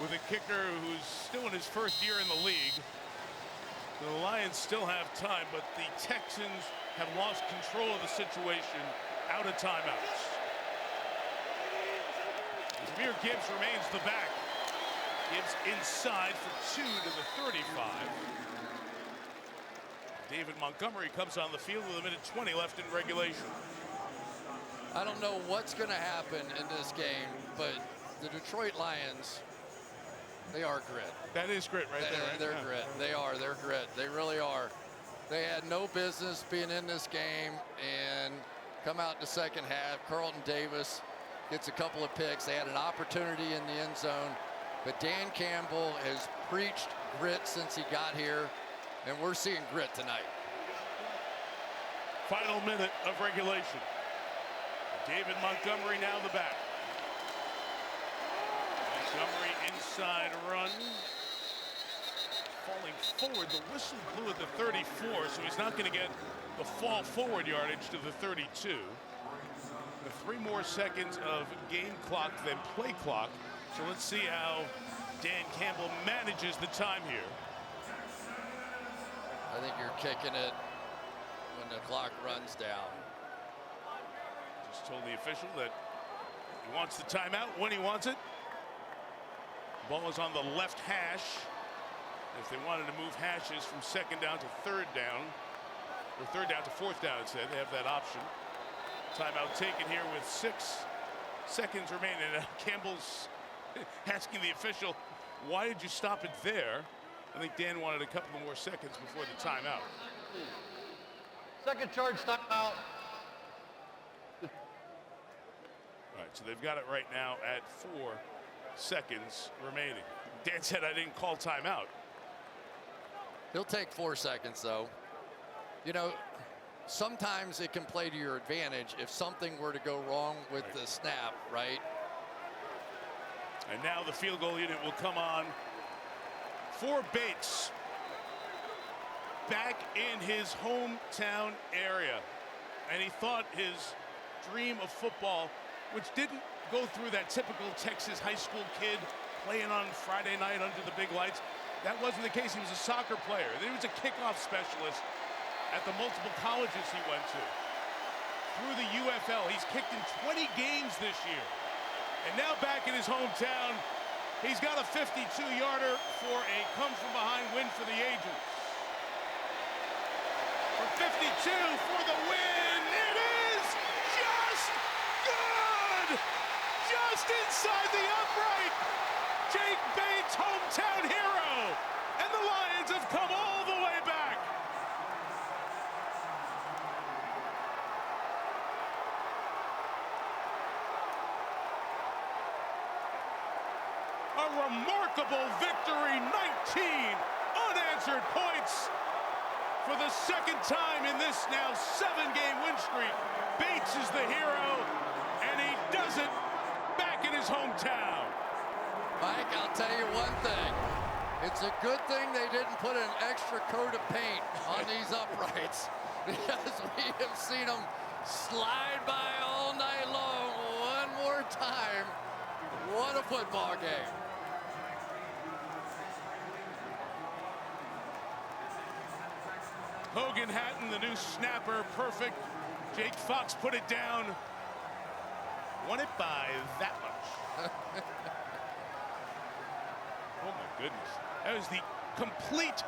with a kicker who's still in his first year in the league. The Lions still have time, but the Texans have lost control of the situation out of timeouts. Jahmyr Gibbs remains the back. Gibbs inside for 2 to the 35. David Montgomery comes on the field with 1:20 left in regulation. I don't know what's going to happen in this game, but the Detroit Lions, they are grit. That is grit right there. Right? They're grit. They are. They're grit. They really are. They had no business being in this game and come out in the second half. Carlton Davis gets a couple of picks. They had an opportunity in the end zone, but Dan Campbell has preached grit since he got here, and we're seeing grit tonight. Final minute of regulation. David Montgomery now the back. Montgomery inside run. Falling forward, the whistle blew at the 34, so he's not going to get the fall forward yardage to the 32. With 3 more seconds of game clock than play clock. So let's see how Dan Campbell manages the time here. I think you're kicking it when the clock runs down. Just told the official that he wants the timeout when he wants it. Ball is on the left hash If they wanted to move hashes from second down to third down, or third down to fourth down instead, they have that option. Timeout taken here with 6 seconds remaining. Campbell's asking the official, why did you stop it there? I think Dan wanted a couple more seconds before the timeout. Second charge timeout. All right, so they've got it right now at 4 seconds remaining. Dan said I didn't call timeout. He'll take 4 seconds, though. You know, sometimes it can play to your advantage if something were to go wrong with the snap, right? And now the field goal unit will come on for Bates. Back in his hometown area. And he thought his dream of football, which didn't go through that typical Texas high school kid playing on Friday night under the big lights. That wasn't the case. He was a soccer player. He was a kickoff specialist at the multiple colleges he went to. Through the UFL, he's kicked in 20 games this year. And now back in his hometown, he's got a 52-yarder for a come-from-behind win for the Agents. For 52 for the win. It is just good! Just inside the upright. Jake Bates, hometown hero. And the Lions have come all the way back. A remarkable victory, 19 unanswered points. For the second time in this now 7-game win streak, Bates is the hero, and he does it back in his hometown. Mike, I'll tell you one thing. It's a good thing they didn't put an extra coat of paint on these uprights, because we have seen them slide by all night long. One more time. What a football game. Hogan Hatton, the new snapper, perfect. Jake Fox put it down. Won it by that much. Oh my goodness. That was the complete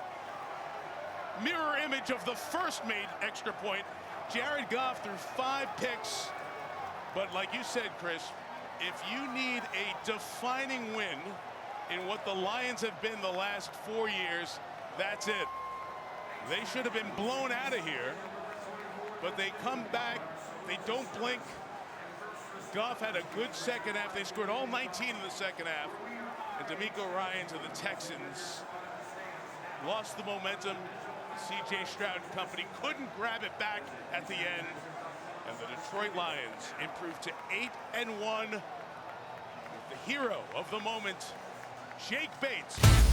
mirror image of the first made extra point. Jared Goff threw 5 picks. But like you said, Chris, if you need a defining win in what the Lions have been the last 4 years, that's it. They should have been blown out of here, but they come back. They don't blink. Goff had a good second half. They scored all 19 in the second half. And D'Amico Ryans of the Texans lost the momentum. C.J. Stroud and company couldn't grab it back at the end. And the Detroit Lions improved to 8-1 with the hero of the moment, Jake Bates.